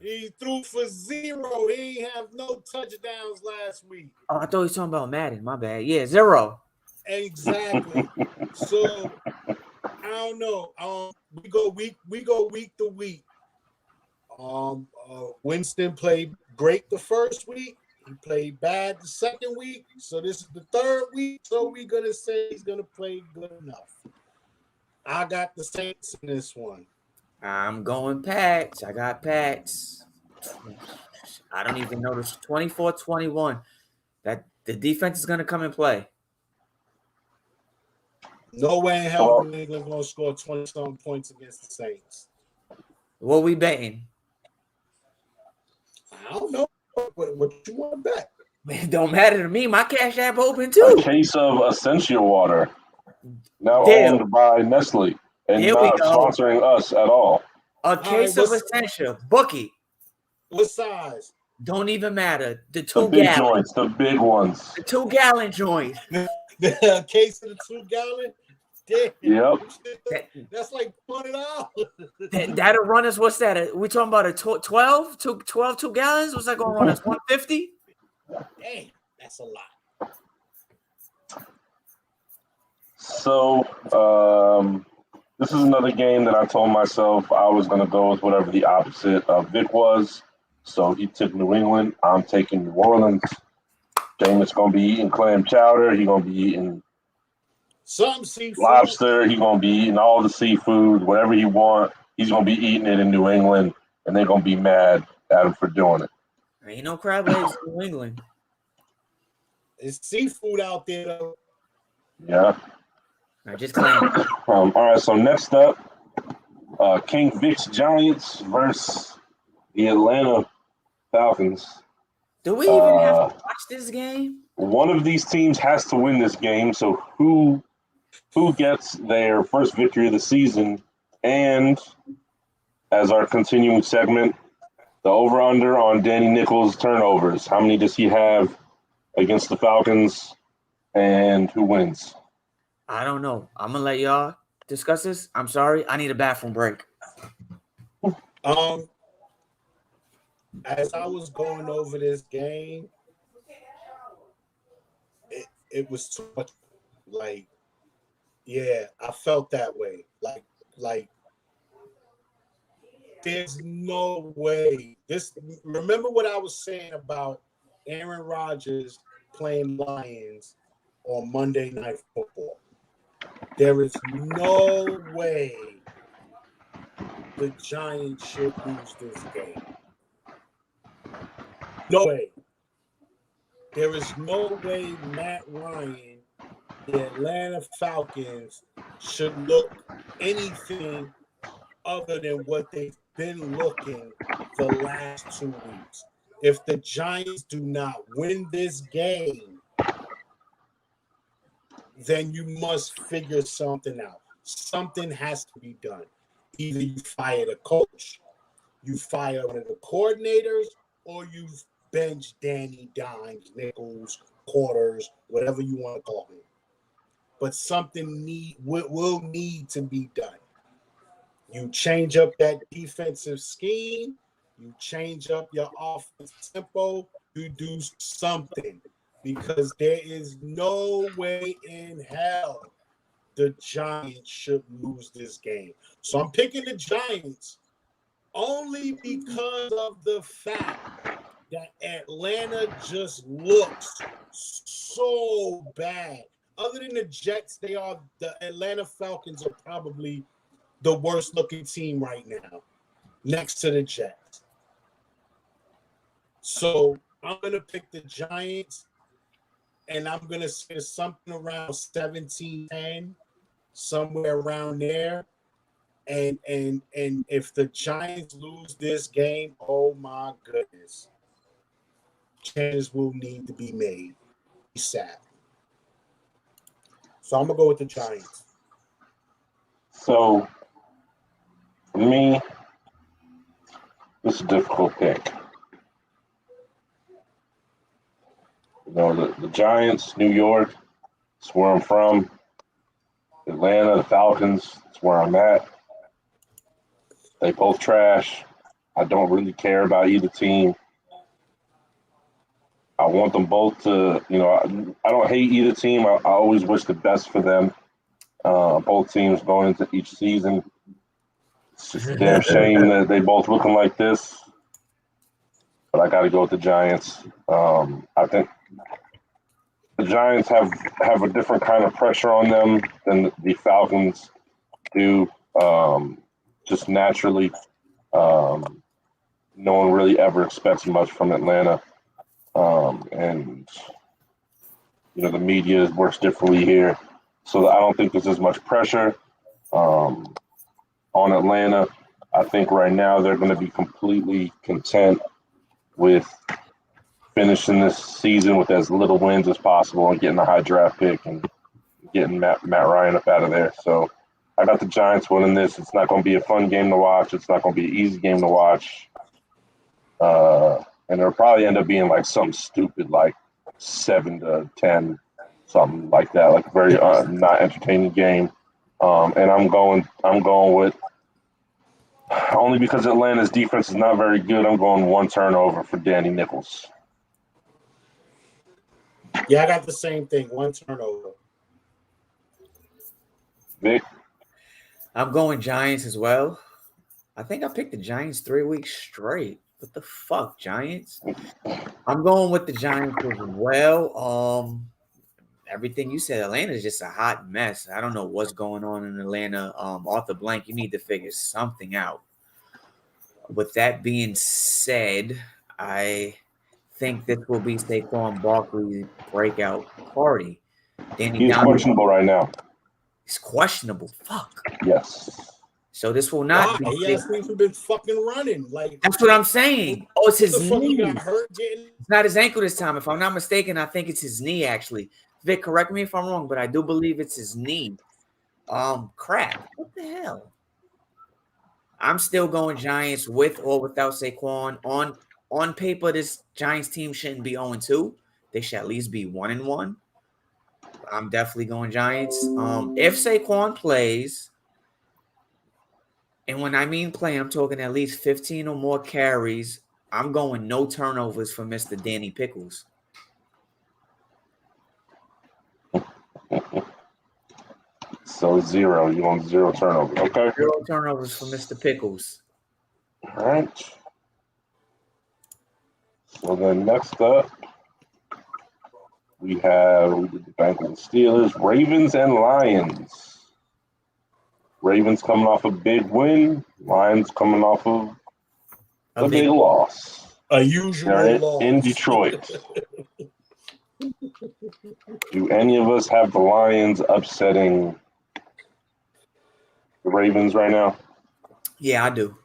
He threw for 0. He didn't have no touchdowns last week. Oh, I thought he was talking about Madden. My bad. Yeah, 0. Exactly. So I don't know. We go week to week. Winston played great the first week. He played bad the second week. So this is the third week. So we're gonna say he's gonna play good enough. I got the Saints in this one. I'm going Pats. I got Pats. I don't even notice 24-21. That the defense is gonna come and play. No way in hell New England's gonna score 20-something points against the Saints. What we betting? I don't know what you want to bet. It don't matter to me. My Cash App open too. A case of Essentia water, now owned by Nestle, and not sponsoring us at all. A case of Essentia. Bookie. What size? Don't even matter. The big gallon joints, the big ones. The 2 gallon joint. The case of the 2 gallon. Yep. That's like $20. That'll run us. What's that? We talking about a 12 2 gallons? What's that going to run us? $150? Dang, that's a lot. So, this is another game that I told myself I was going to go with whatever the opposite of Vic was. So he took New England. I'm taking New Orleans. Jameis going to be eating clam chowder. He's going to be eating some seafood. Lobster. He's going to be eating all the seafood, whatever he wants. He's going to be eating it in New England, and they're going to be mad at him for doing it. Ain't no crab legs in New England. It's seafood out there, though. Yeah. I just claim. All right, so next up, King Vicks Giants versus the Atlanta Falcons. Do we even have to watch this game? One of these teams has to win this game, so who gets their first victory of the season? And as our continuing segment, the over-under on Danny Nichols' turnovers. How many does he have against the Falcons, and who wins? I don't know. I'm going to let y'all discuss this. I'm sorry. I need a bathroom break. As I was going over this game, it was too much. Like, yeah, I felt that way. Like, there's no way. Remember what I was saying about Aaron Rodgers playing Lions on Monday Night Football. There is no way the Giants should lose this game. No way. There is no way Matt Ryan, the Atlanta Falcons, should look anything other than what they've been looking the last 2 weeks. If the Giants do not win this game, then you must figure something out. Something has to be done. Either you fire the coach, you fire one of the coordinators, or you bench Danny Dimes, Nichols, Quarters, whatever you want to call him. But something will need to be done. You change up that defensive scheme, you change up your offensive tempo, you do something, because there is no way in hell the Giants should lose this game. So I'm picking the Giants only because of the fact that Atlanta just looks so bad. Other than the Jets, the Atlanta Falcons are probably the worst looking team right now, next to the Jets. So I'm going to pick the Giants, and I'm going to say something around 17-10, somewhere around there. And if the Giants lose this game, oh my goodness, changes will need to be made. Sad. So I'm gonna go with the Giants. So for me, this is a difficult pick. You know, the Giants, New York, it's where I'm from. Atlanta, the Falcons, it's where I'm at. They both trash. I don't really care about either team. I want them both to, you know, I don't hate either team. I always wish the best for them. Both teams going into each season. It's just a damn shame that they both looking like this. But I got to go with the Giants. I think the Giants have a different kind of pressure on them than the Falcons do. Just naturally, no one really ever expects much from Atlanta. And, you know, the media works differently here. So I don't think there's as much pressure on Atlanta. I think right now they're going to be completely content with finishing this season with as little wins as possible and getting a high draft pick and getting Matt Ryan up out of there. So I got the Giants winning this. It's not going to be a fun game to watch. It's not going to be an easy game to watch. And it'll probably end up being like something stupid, like 7-10, something like that, like a very not entertaining game. And I'm going with, only because Atlanta's defense is not very good, I'm going one turnover for Danny Nichols. Yeah, I got the same thing, one turnover. Vic? I'm going Giants as well. I think I picked the Giants 3 weeks straight. What the fuck, Giants? I'm going with the Giants as well. Everything you said, Atlanta is just a hot mess. I don't know what's going on in Atlanta. Arthur Blank, you need to figure something out. With that being said, I think this will be Saquon Barkley's breakout party. He's questionable right now. He's questionable. Fuck. Yes. So this will not be. He hasn't even been fucking running. Like that's what I'm saying. Oh, it's his knee. He got hurt it's not his ankle this time. If I'm not mistaken, I think it's his knee. Actually, Vic, correct me if I'm wrong, but I do believe it's his knee. Crap. What the hell? I'm still going Giants with or without Saquon. On paper, this Giants team shouldn't be 0-2. They should at least be 1-1. I'm definitely going Giants. If Saquon plays. And when I mean play, I'm talking at least 15 or more carries. I'm going no turnovers for Mr. Danny Pickles. So 0. You want 0 turnovers. Okay. 0 turnovers for Mr. Pickles. All right. So then next up, we did the Bengals and Steelers, Ravens and Lions. Ravens coming off a big win. Lions coming off of a big loss. A usual loss. In Detroit. Do any of us have the Lions upsetting the Ravens right now? Yeah, I do.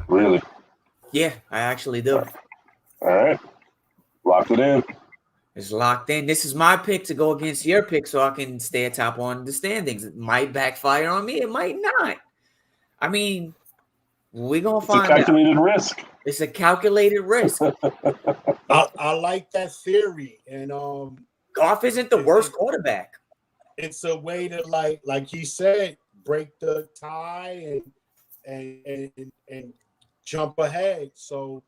Really? Yeah, I actually do. All right. Lock it in. It's locked in. This is my pick to go against your pick so I can stay atop on the standings. It might backfire on me. It might not. I mean, we're going to find out. It's a calculated risk. It's a calculated risk. I like that theory. And Goff isn't the worst quarterback. It's a way to like he said, break the tie and jump ahead. So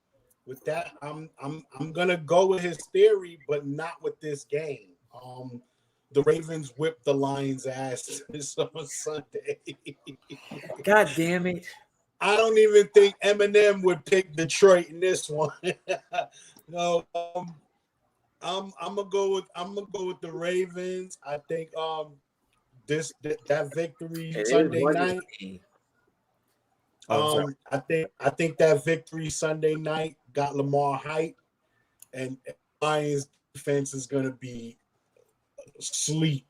with that, I'm gonna go with his theory, but not with this game. The Ravens whipped the Lions' ass on Sunday. God damn it! I don't even think Eminem would pick Detroit in this one. No, I'm gonna go with the Ravens. I think that victory Sunday night. I think that victory Sunday night got Lamar hype, and Lions defense is gonna be asleep,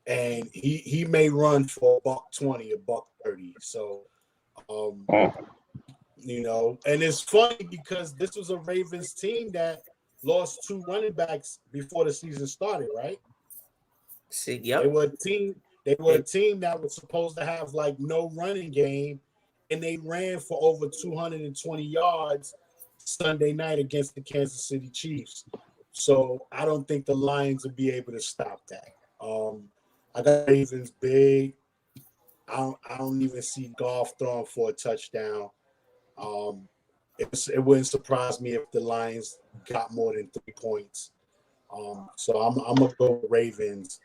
and he may run for $120, $130. So, you know, and it's funny because this was a Ravens team that lost 2 running backs before the season started, right? See, yep. They were a team that was supposed to have like no running game, and they ran for over 220 yards Sunday night against the Kansas City Chiefs. So I don't think the Lions will be able to stop that. I got Ravens big. I don't even see Goff throwing for a touchdown. It wouldn't surprise me if the Lions got more than 3 points. So I'm gonna go Ravens,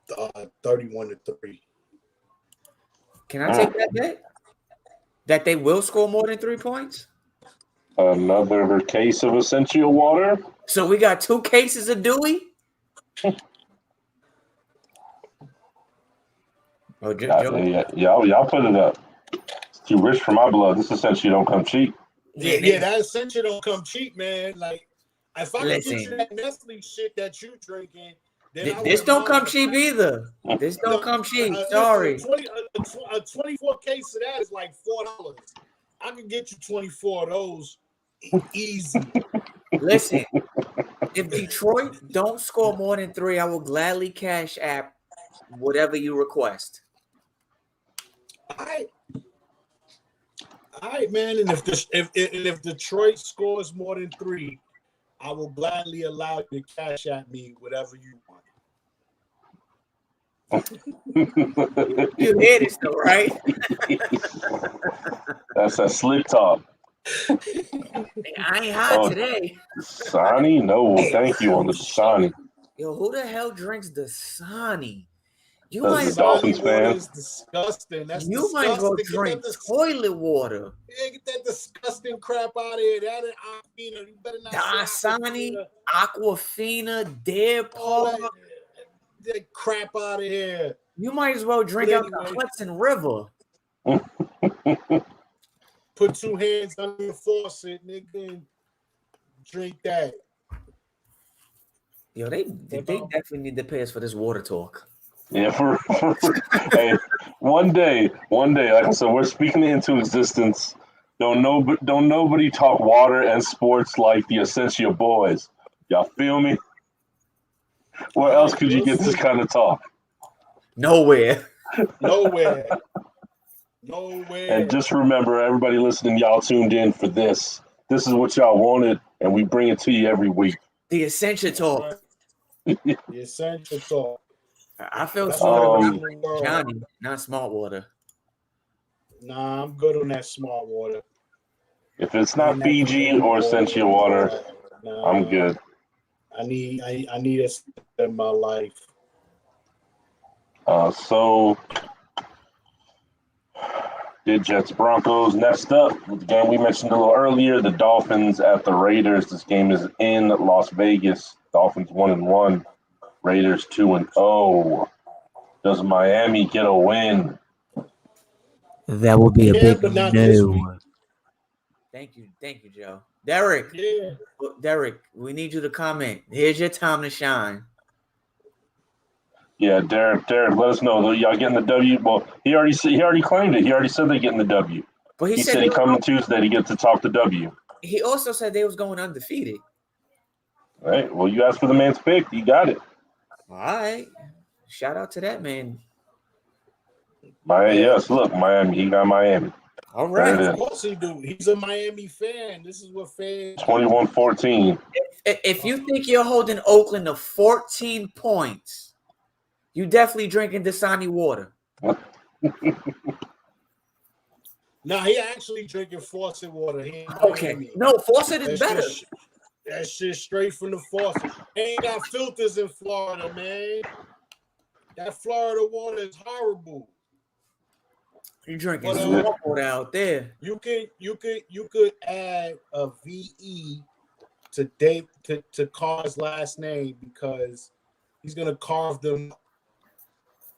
31-3. Can I take that bet? That they will score more than 3 points? Another case of Essentia water. So we got 2 cases of Dewey? Y'all put it up. It's too rich for my blood. This Essentia don't come cheap. Yeah, that Essentia don't come cheap, man. Like, if I could get you that Nestle shit that you drinking, then this don't come cheap either. This don't come cheap. Sorry. A 24 case of that is like $4. I can get you 24 of those easy. Listen, if Detroit don't score more than 3, I will gladly cash app whatever you request. All right, man. And if Detroit scores more than 3, I will gladly allow you to cash at me whatever you want. You hear this though, right? That's a slick talk. I ain't hot today. Dasani? No, thank you on the Dasani. Yo, who the hell drinks Dasani? You That's might Dolphins fan. Is disgusting. That's you disgusting. might as well drink toilet water. Yeah, get that disgusting crap out of here. That ain't Aquafina. You better not. Dasani, Aquafina, Deer Park. That crap out of here. You might as well drink out the Hudson River. Put 2 hands under the faucet, nigga, and drink that. Yo, they definitely need to pay us for this water talk. Yeah, hey, one day, like I said, we're speaking it into existence. Don't nobody talk water and sports like the Essentia Boys. Y'all feel me? Where else could you get this kind of talk? Nowhere. And just remember, everybody listening, y'all tuned in for this. This is what y'all wanted, and we bring it to you every week. The Essentia talk. The Essentia talk. I feel sorry about Johnny, not smart water. Nah, I'm good on that smart water. If it's not Fiji or Essentia water, I'm good. I need it in my life. So did Jets Broncos. Next up, the game we mentioned a little earlier, the Dolphins at the Raiders. This game is in Las Vegas. Dolphins 1-1, Raiders 2-0. Does Miami get a win? That would be a big no. Thank you, Joe. Derek. Yeah. Derek, we need you to comment. Here's your time to shine. Yeah, Derek, let us know. Y'all getting the W? Well, he already claimed it. He already said they're getting the W. But he said he coming Tuesday to get to talk the W. He also said they was going undefeated. All right. Well, you asked for the man's pick. You got it. All right. Shout out to that man. Miami. Yes. Look, Miami. He got Miami. All right. Of course he do. He's a Miami fan. This is what fans. 21-14. If you think you're holding Oakland to 14 points, you definitely drinking Dasani water. No, he actually drinking faucet water. He ain't Okay. Miami. No, faucet is better. That shit straight from the faucet. Ain't got filters in Florida, man. That Florida water is horrible. You're drinking swamp water out there. You could add a VE to Dave to Carr's last name because he's gonna carve them.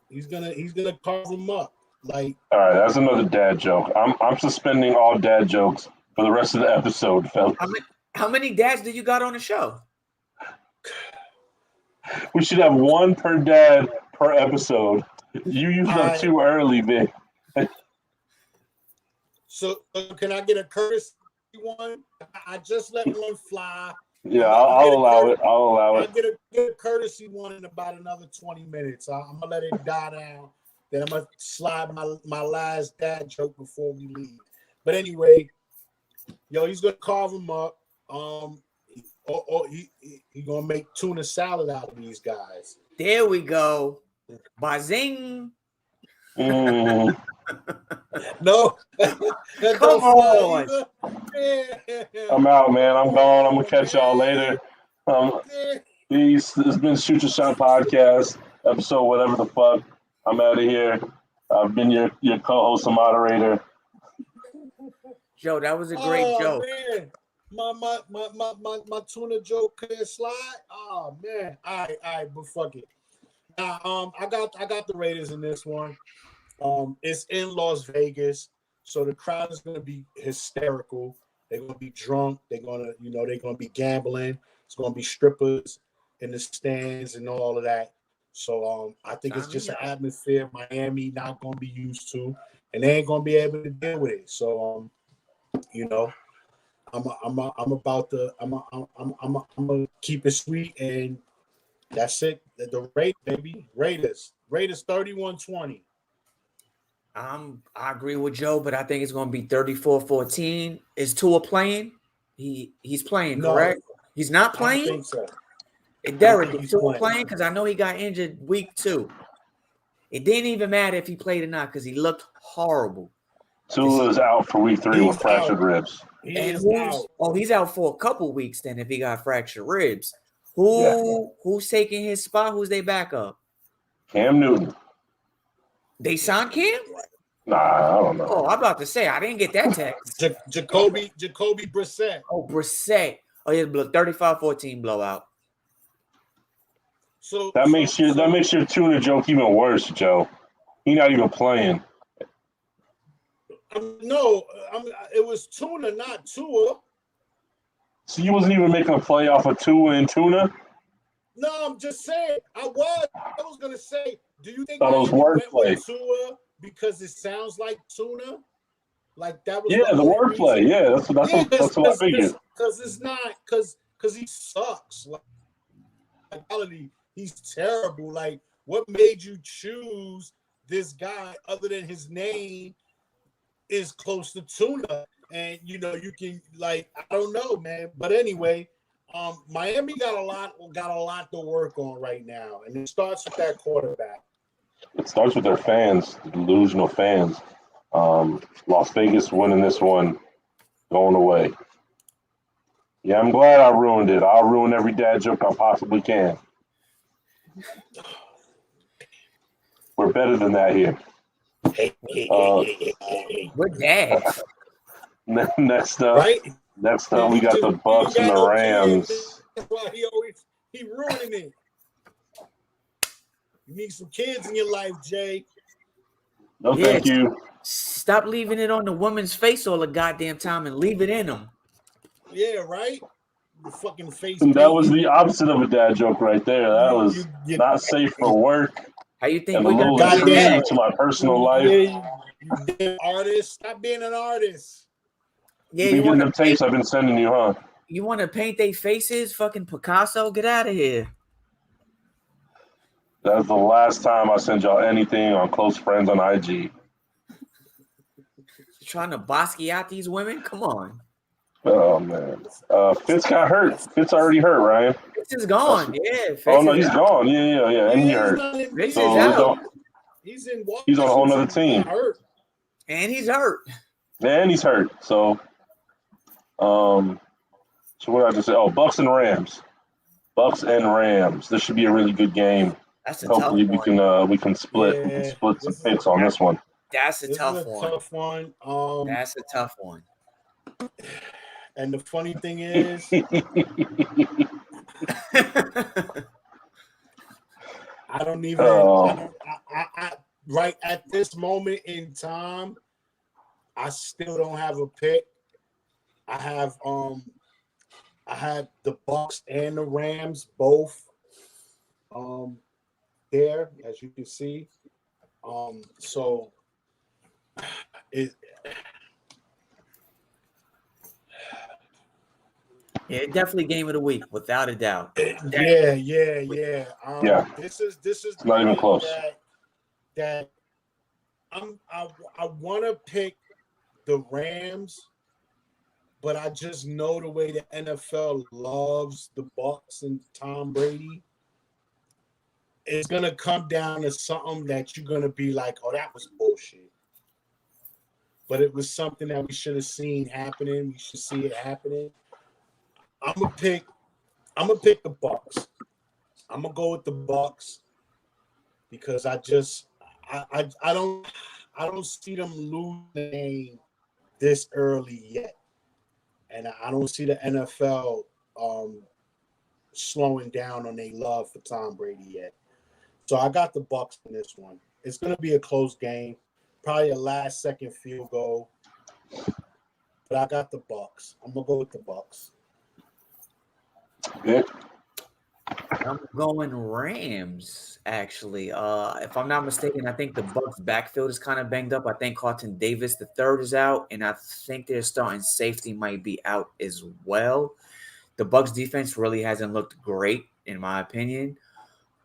He's gonna carve them up. Like, all right, that's another dad joke. I'm suspending all dad jokes for the rest of the episode, fellas. How many dads do you got on the show? We should have one per dad per episode. You used up too early, man. So can I get a courtesy one? I just let one fly. Yeah, I'll allow it. I'll get a courtesy one in about another 20 minutes. I'm gonna let it die down. Then I'm gonna slide my last dad joke before we leave. But anyway, he's gonna carve them up. He gonna make tuna salad out of these guys. There we go. Bazing. No. Come on. I'm out, man. I'm gone. I'm gonna catch y'all later. Peace. This has been Shoot Your Shot Podcast, episode whatever the fuck. I'm out of here. I've been your co-host and moderator. Joe, that was a great joke. Man. My tuna joke can't slide. Oh man. All right, but fuck it. Now, I got the Raiders in this one. It's in Las Vegas, so the crowd is gonna be hysterical. They're gonna be drunk. They're gonna be gambling. It's gonna be strippers in the stands and all of that. So I think it's just an atmosphere Miami not gonna be used to, and they ain't gonna be able to deal with it. So I'm gonna keep it sweet, and that's it. The Raiders 31-20. I agree with Joe, but I think it's going to be 34-14. Is Tua playing? He's playing, correct? He's not playing? I think so. Derek, is Tua playing? Because I know he got injured week 2. It didn't even matter if he played or not because he looked horrible. Tua is out for week 3 with fractured ribs. He's out for a couple weeks then if he got fractured ribs. Who's taking his spot? Who's their backup? Cam Newton. They signed Cam? Nah, I don't know. Oh, I'm about to say I didn't get that text. Jacoby Brissett. Oh, Brissett. Oh, yeah, 35-14 blowout. So that makes your tuna joke even worse, Joe. He's not even playing. It was Tuna, not Tua. So you wasn't even making a play off of Tua and Tuna? No, I'm just saying. I was gonna say, do you think thought it was wordplay? Tua because it sounds like tuna? Like that was the wordplay. Yeah, that's what I figured. Because it's not because he sucks. Like reality, he's terrible. Like, what made you choose this guy other than his name is close to tuna? And you can I don't know, man. But anyway, Miami got a lot to work on right now, and it starts with that quarterback. It starts with their fans, the delusional fans. Las Vegas winning this one, going away. Yeah, I'm glad I ruined it. I'll ruin every dad joke I possibly can. We're better than that here. We're dads. Next up, right? Next up, we got the Bucks and the Rams. That's why he ruining it. You need some kids in your life, Jay. No, thank you. Stop leaving it on the woman's face all the goddamn time and leave it in them. Yeah, right? The fucking face. That was the opposite of a dad joke right there. That was not safe for work. How you think and we a little intrusive to my personal life? You damn artist. Stop being an artist. Yeah, you getting them tapes I've been sending you, huh? You want to paint their faces? Fucking Picasso, get out of here. That's the last time I send y'all anything on close friends on IG. You're trying to Basquiat these women? Come on. Oh man, Fitz got hurt. Fitz already hurt, Ryan. Fitz is gone. Yeah. Fitz Oh no, is he's out. gone. Yeah, and he hurt. Fitz So is out. He's in Washington. He's on a whole nother team. Hurt. And he's hurt. And he's hurt. So, so what did I just say? Oh, Bucks and Rams. Bucks and Rams. This should be a really good game. That's a Hopefully tough one. we can split some picks on this one. That's a tough one. Tough one. That's a tough one. And the funny thing is, I don't even. I right at this moment in time, I still don't have a pick. I have the Bucks and the Rams both there, as you can see. So Yeah, definitely game of the week, without a doubt. Yeah. This is not even close. That I want to pick the Rams, but I just know the way the NFL loves the Bucks and Tom Brady. It's gonna come down to something that you're gonna be like, "Oh, that was bullshit." But it was something that we should have seen happening. We should see it happening. I'm gonna pick the Bucks. I'm gonna go with the Bucks because I don't see them losing the game this early yet, and I don't see the NFL slowing down on their love for Tom Brady yet. So I got the Bucks in this one. It's gonna be a close game, probably a last-second field goal, but I got the Bucks. I'm gonna go with the Bucks. Yeah. I'm going Rams, actually. If I'm not mistaken, I think the Bucks backfield is kind of banged up. I think Carlton Davis III is out, and I think their starting safety might be out as well. The Bucks defense really hasn't looked great, in my opinion.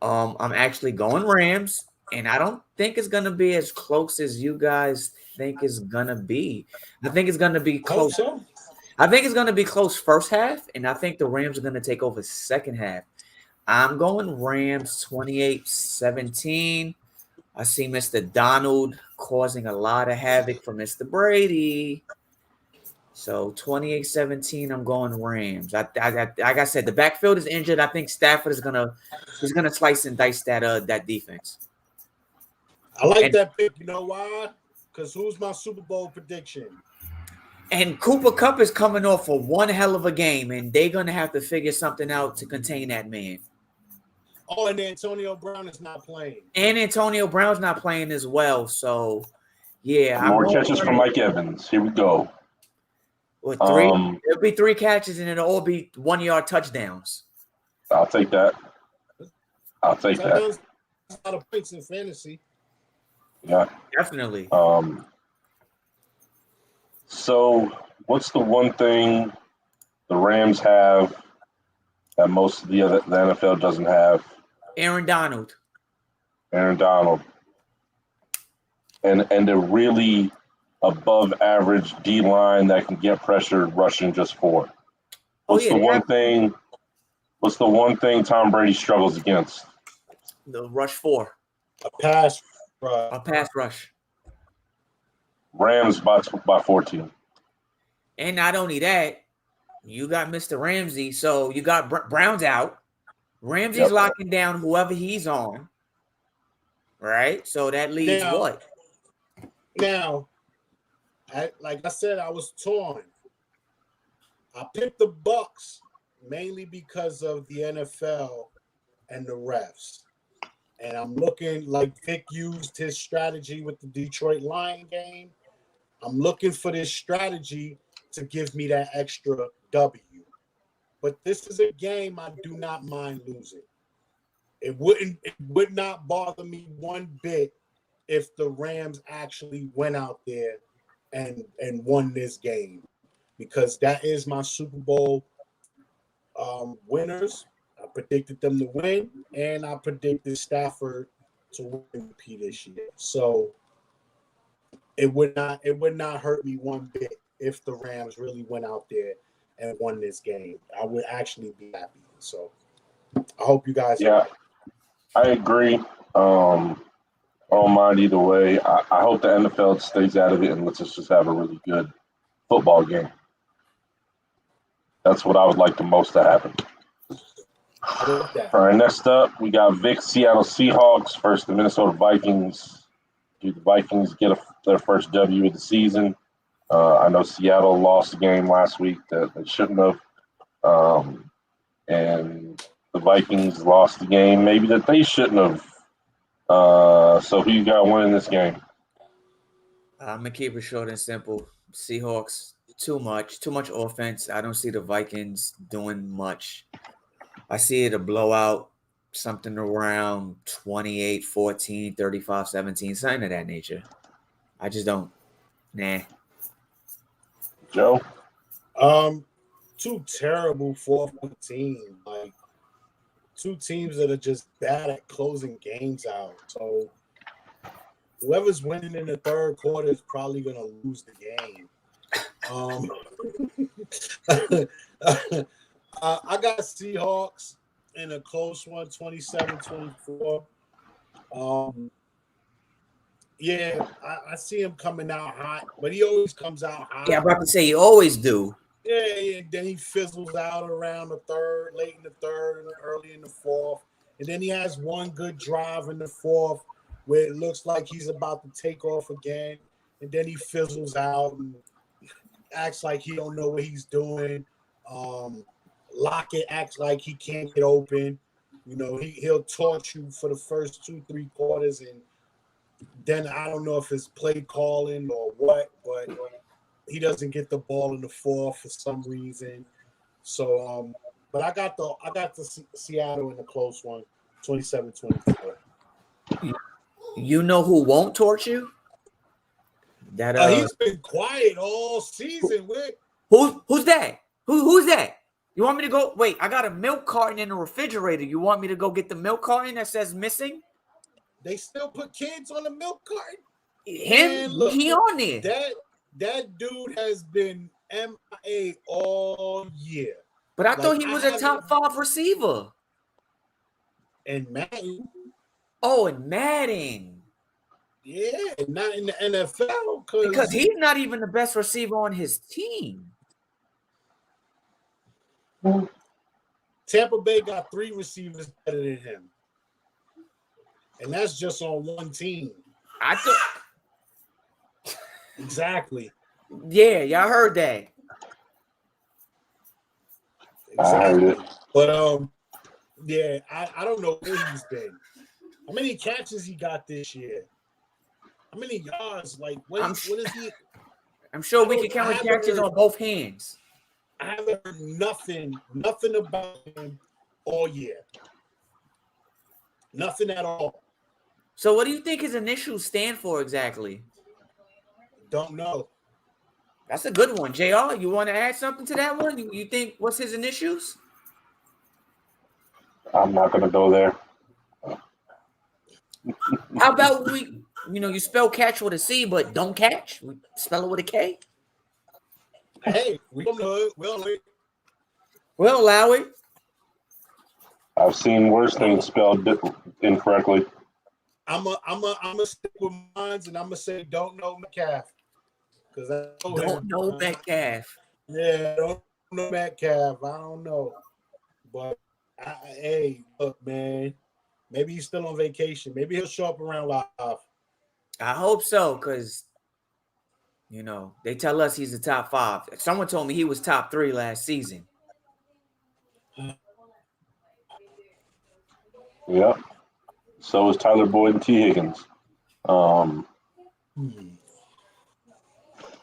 I'm actually going Rams, and I don't think it's gonna be as close as you guys think it's gonna be. I think it's gonna be close. I think it's gonna be close first half, and I think the Rams are gonna take over second half. I'm going Rams 28-17. I see Mr. Donald causing a lot of havoc for Mr. Brady. So 28-17, I'm going Rams. Like I said, the backfield is injured. I think Stafford is gonna slice and dice that defense. I like that pick. You know why? Because who's my Super Bowl prediction? And Cooper Kupp is coming off for one hell of a game, and they're gonna have to figure something out to contain that man. Oh, and Antonio Brown is not playing. And Antonio Brown's not playing as well. So yeah, more catches from Mike Evans. Here we go. With three, it'll be 3 catches, and it'll all be 1-yard touchdowns. I'll take that. That's a lot of points in fantasy. Yeah, definitely. So, what's the one thing the Rams have that most of the NFL doesn't have? Aaron Donald. And a really above average D line that can get pressured rushing just 4. What's the one thing Tom Brady struggles against? The rush 4. A pass rush. Rams by 14. And not only that, you got Mr. Ramsey. So you got Brown's out. Ramsey's locking down whoever he's on. Right? So that leaves what? Now, like I said, I was torn. I picked the Bucks mainly because of the NFL and the refs. And I'm looking like Vic used his strategy with the Detroit Lion game. I'm looking for this strategy to give me that extra W. But this is a game I do not mind losing. It would not bother me one bit if the Rams actually went out there and won this game, because that is my Super Bowl Winners. I predicted them to win, and I predicted Stafford to win MVP this year. So it would not hurt me one bit if the Rams really went out there and won this game. I would actually be happy. So I hope you guys. Yeah, I agree. I don't mind either way. I hope the NFL stays out of it and let's just have a really good football game. That's what I would like the most to happen. All right, next up, we got Vicks Seattle Seahawks versus the Minnesota Vikings. Do the Vikings get their first W of the season? I know Seattle lost a game last week that they shouldn't have. And the Vikings lost the game maybe that they shouldn't have. So who you got winning this game? I'm going to keep it short and simple. Seahawks, too much offense. I don't see the Vikings doing much. I see it a blowout, something around 28-14, 35-17, something of that nature. I just don't. Nah. Joe? Two terrible fourth teams. Like, two teams that are just bad at closing games out. So whoever's winning in the third quarter is probably going to lose the game. I got Seahawks in a close one, 27-24. Yeah, I see him coming out hot, but he always comes out hot. Yeah, I'm about to say you always do. Yeah, then he fizzles out around the third, late in the third, and early in the fourth. And then he has one good drive in the fourth where it looks like he's about to take off again. And then he fizzles out and acts like he don't know what he's doing. Lockett acts like he can't get open. You know, he'll torch you for the first 2-3 quarters, and then I don't know if it's play calling or what, but he doesn't get the ball in the fourth for some reason. So, but I got the Seattle in the close one, 27-24. You know who won't torch you? That he's been quiet all season. Who's that? Who's that? You want me to go? Wait, I got a milk carton in the refrigerator. You want me to go get the milk carton that says missing? They still put kids on the milk carton. Him? Look, he on there. That dude has been MIA all year. But I thought he was a top 5 receiver. And Madden. Oh, and Madden. Yeah, not in the NFL. Because he's not even the best receiver on his team. Tampa Bay got 3 receivers better than him. And that's just on one team. I thought. Exactly. Yeah, y'all heard that. Exactly. I heard it. But yeah, I don't know where he's been. How many catches he got this year? How many yards? Like what is he? I'm sure we can count catches on both hands. I haven't heard nothing about him all year. Nothing at all. So what do you think his initials stand for exactly? Don't know. That's a good one. JR, you want to add something to that one? You think what's his initials? I'm not going to go there. How about you spell catch with a C, but don't catch? We spell it with a K? Hey, we don't know it. We'll allow it. I've seen worse things spelled incorrectly. I'm a stick with mine, and I'm gonna say don't know Metcalf because I don't know Metcalf. Yeah, don't know Metcalf. I don't know, but hey, look, man, maybe he's still on vacation. Maybe he'll show up around live. I hope so, because they tell us he's a top 5. Someone told me he was top 3 last season. Yep. So is Tyler Boyd and T. Higgins.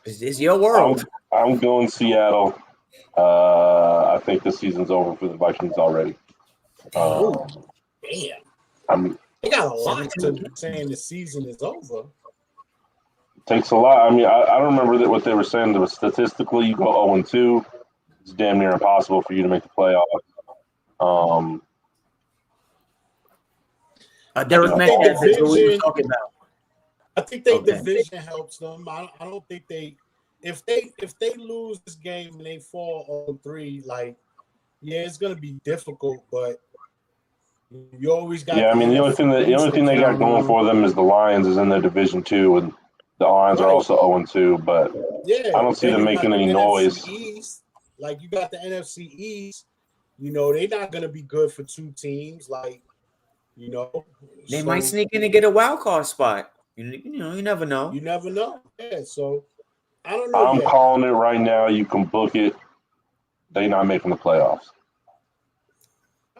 It's your world. I'm going Seattle. I think the season's over for the Vikings already. Damn. They got a lot to saying the season is over. Takes a lot. I mean, I don't remember what they were saying. There was statistically, you go 0-2. It's damn near impossible for you to make the playoffs. Derek Metcalf is who we were talking about. I think their division helps them. I don't think if they lose this game and they fall on 3, like, yeah, it's gonna be difficult, but you always got. Yeah, I mean the only thing they got going for them is the Lions is in their division too, and the Lions are also 0-2, but yeah, I don't see them making any noise. East, like you got the NFC East, they're not gonna be good for 2 teams, like. They might sneak in and get a wild card spot. You never know. You never know. Yeah, so I don't know. I'm calling it right now. You can book it. They're not making the playoffs.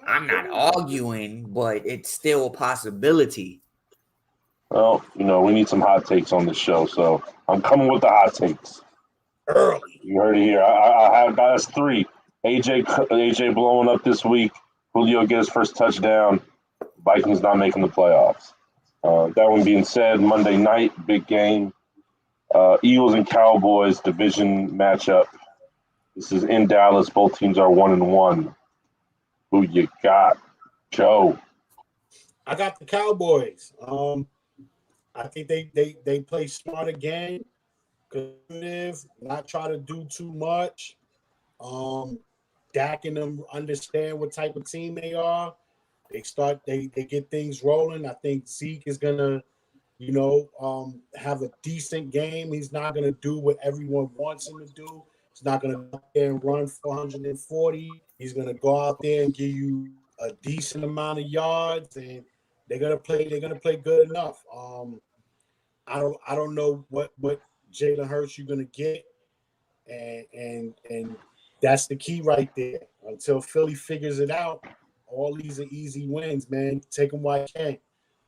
I'm not arguing, but it's still a possibility. Well, we need some hot takes on this show, so I'm coming with the hot takes. Early. You heard it here. I have got us 3. AJ blowing up this week. Julio get his first touchdown. Vikings not making the playoffs. That one being said, Monday night, big game. Eagles and Cowboys division matchup. This is in Dallas. Both teams are 1-1. Who you got, Joe? I got the Cowboys. I think they play smart again, conservative, not try to do too much. Dak and them understand what type of team they are. They get things rolling. I think Zeke is gonna, have a decent game. He's not gonna do what everyone wants him to do. He's not gonna go out there and run 440. He's gonna go out there and give you a decent amount of yards, and they're gonna play good enough. I don't know what Jalen Hurts you're gonna get, and that's the key right there. Until Philly figures it out. All these are easy wins, man. Take them while you can.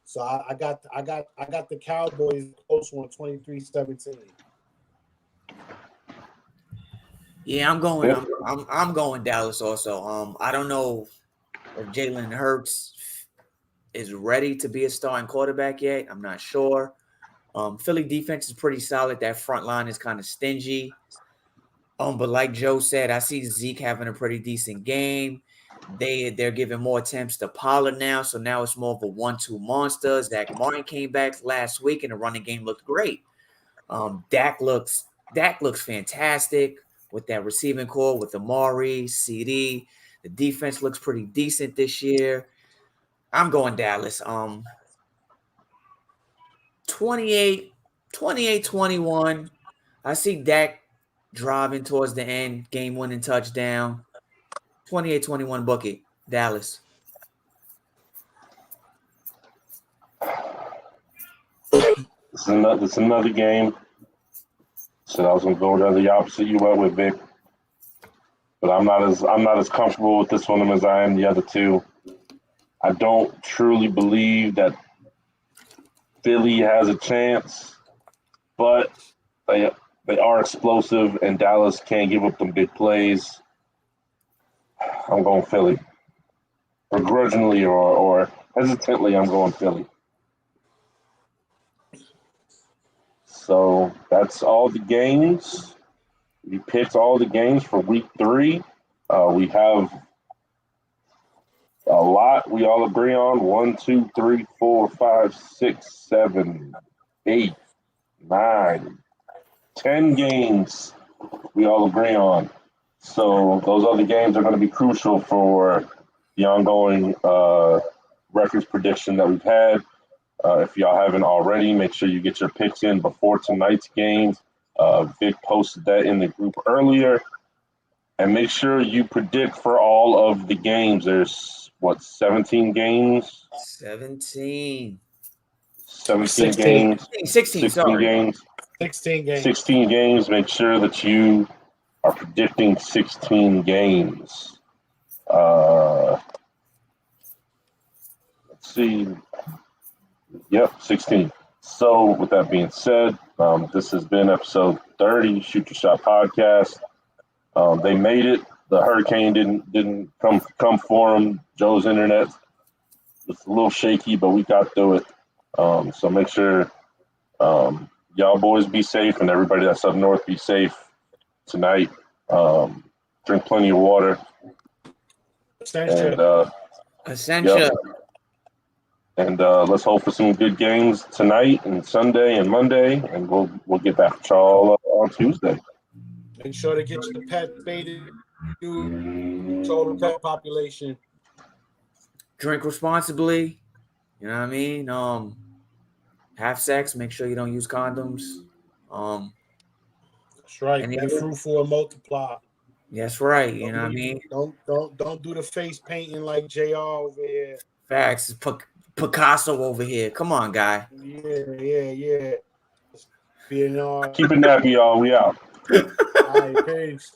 So I got the Cowboys close one, 23-17. Yeah, I'm going. I'm going Dallas also. I don't know if Jalen Hurts is ready to be a starting quarterback yet. I'm not sure. Philly defense is pretty solid. That front line is kind of stingy. But like Joe said, I see Zeke having a pretty decent game. They're giving more attempts to Pollard now, so now it's more of a 1-2 monster. Zach Martin came back last week, and the running game looked great. Dak looks fantastic with that receiving core with Amari, CD. The defense looks pretty decent this year. I'm going Dallas. 28-21. I see Dak driving towards the end, game-winning touchdown. 28-21 bucket, Dallas. It's another game. So I was gonna go to the opposite you went with, Vic. But I'm not as comfortable with this one as I am the other two. I don't truly believe that Philly has a chance, but they are explosive, and Dallas can't give up them big plays. I'm going Philly. Begrudgingly or hesitantly, I'm going Philly. So that's all the games. We picked all the games for week 3. We have a lot we all agree on. 1, 2, 3, 4, 5, 6, 7, 8, 9, 10 games we all agree on. So those other games are going to be crucial for the ongoing records prediction that we've had. If y'all haven't already, make sure you get your picks in before tonight's game. Vic posted that in the group earlier. And make sure you predict for all of the games. There's, 17 games? 17. 17 games. 16 sorry. Games. 16 games. 16 games. Make sure that you are predicting 16 games. Let's see. Yep, 16. So with that being said, this has been episode 30, Shoot Your Shot podcast. They made it. The hurricane didn't come for them. Joe's internet was a little shaky, but we got through it. So make sure y'all boys be safe, and everybody that's up north be safe tonight. Drink plenty of water. Essentia. Essentia. Yep. And let's hope for some good games tonight and Sunday and Monday, and we'll get back to y'all on Tuesday. Make sure to get your pet spayed. Total pet population. Drink responsibly. You know what I mean? Have sex. Make sure you don't use condoms. That's right. Be fruitful and multiply. That's right. You know what I mean? Don't do the face painting like JR over here. Facts. Picasso over here. Come on, guy. Yeah. Keep it nappy, y'all. We out. All right, peace.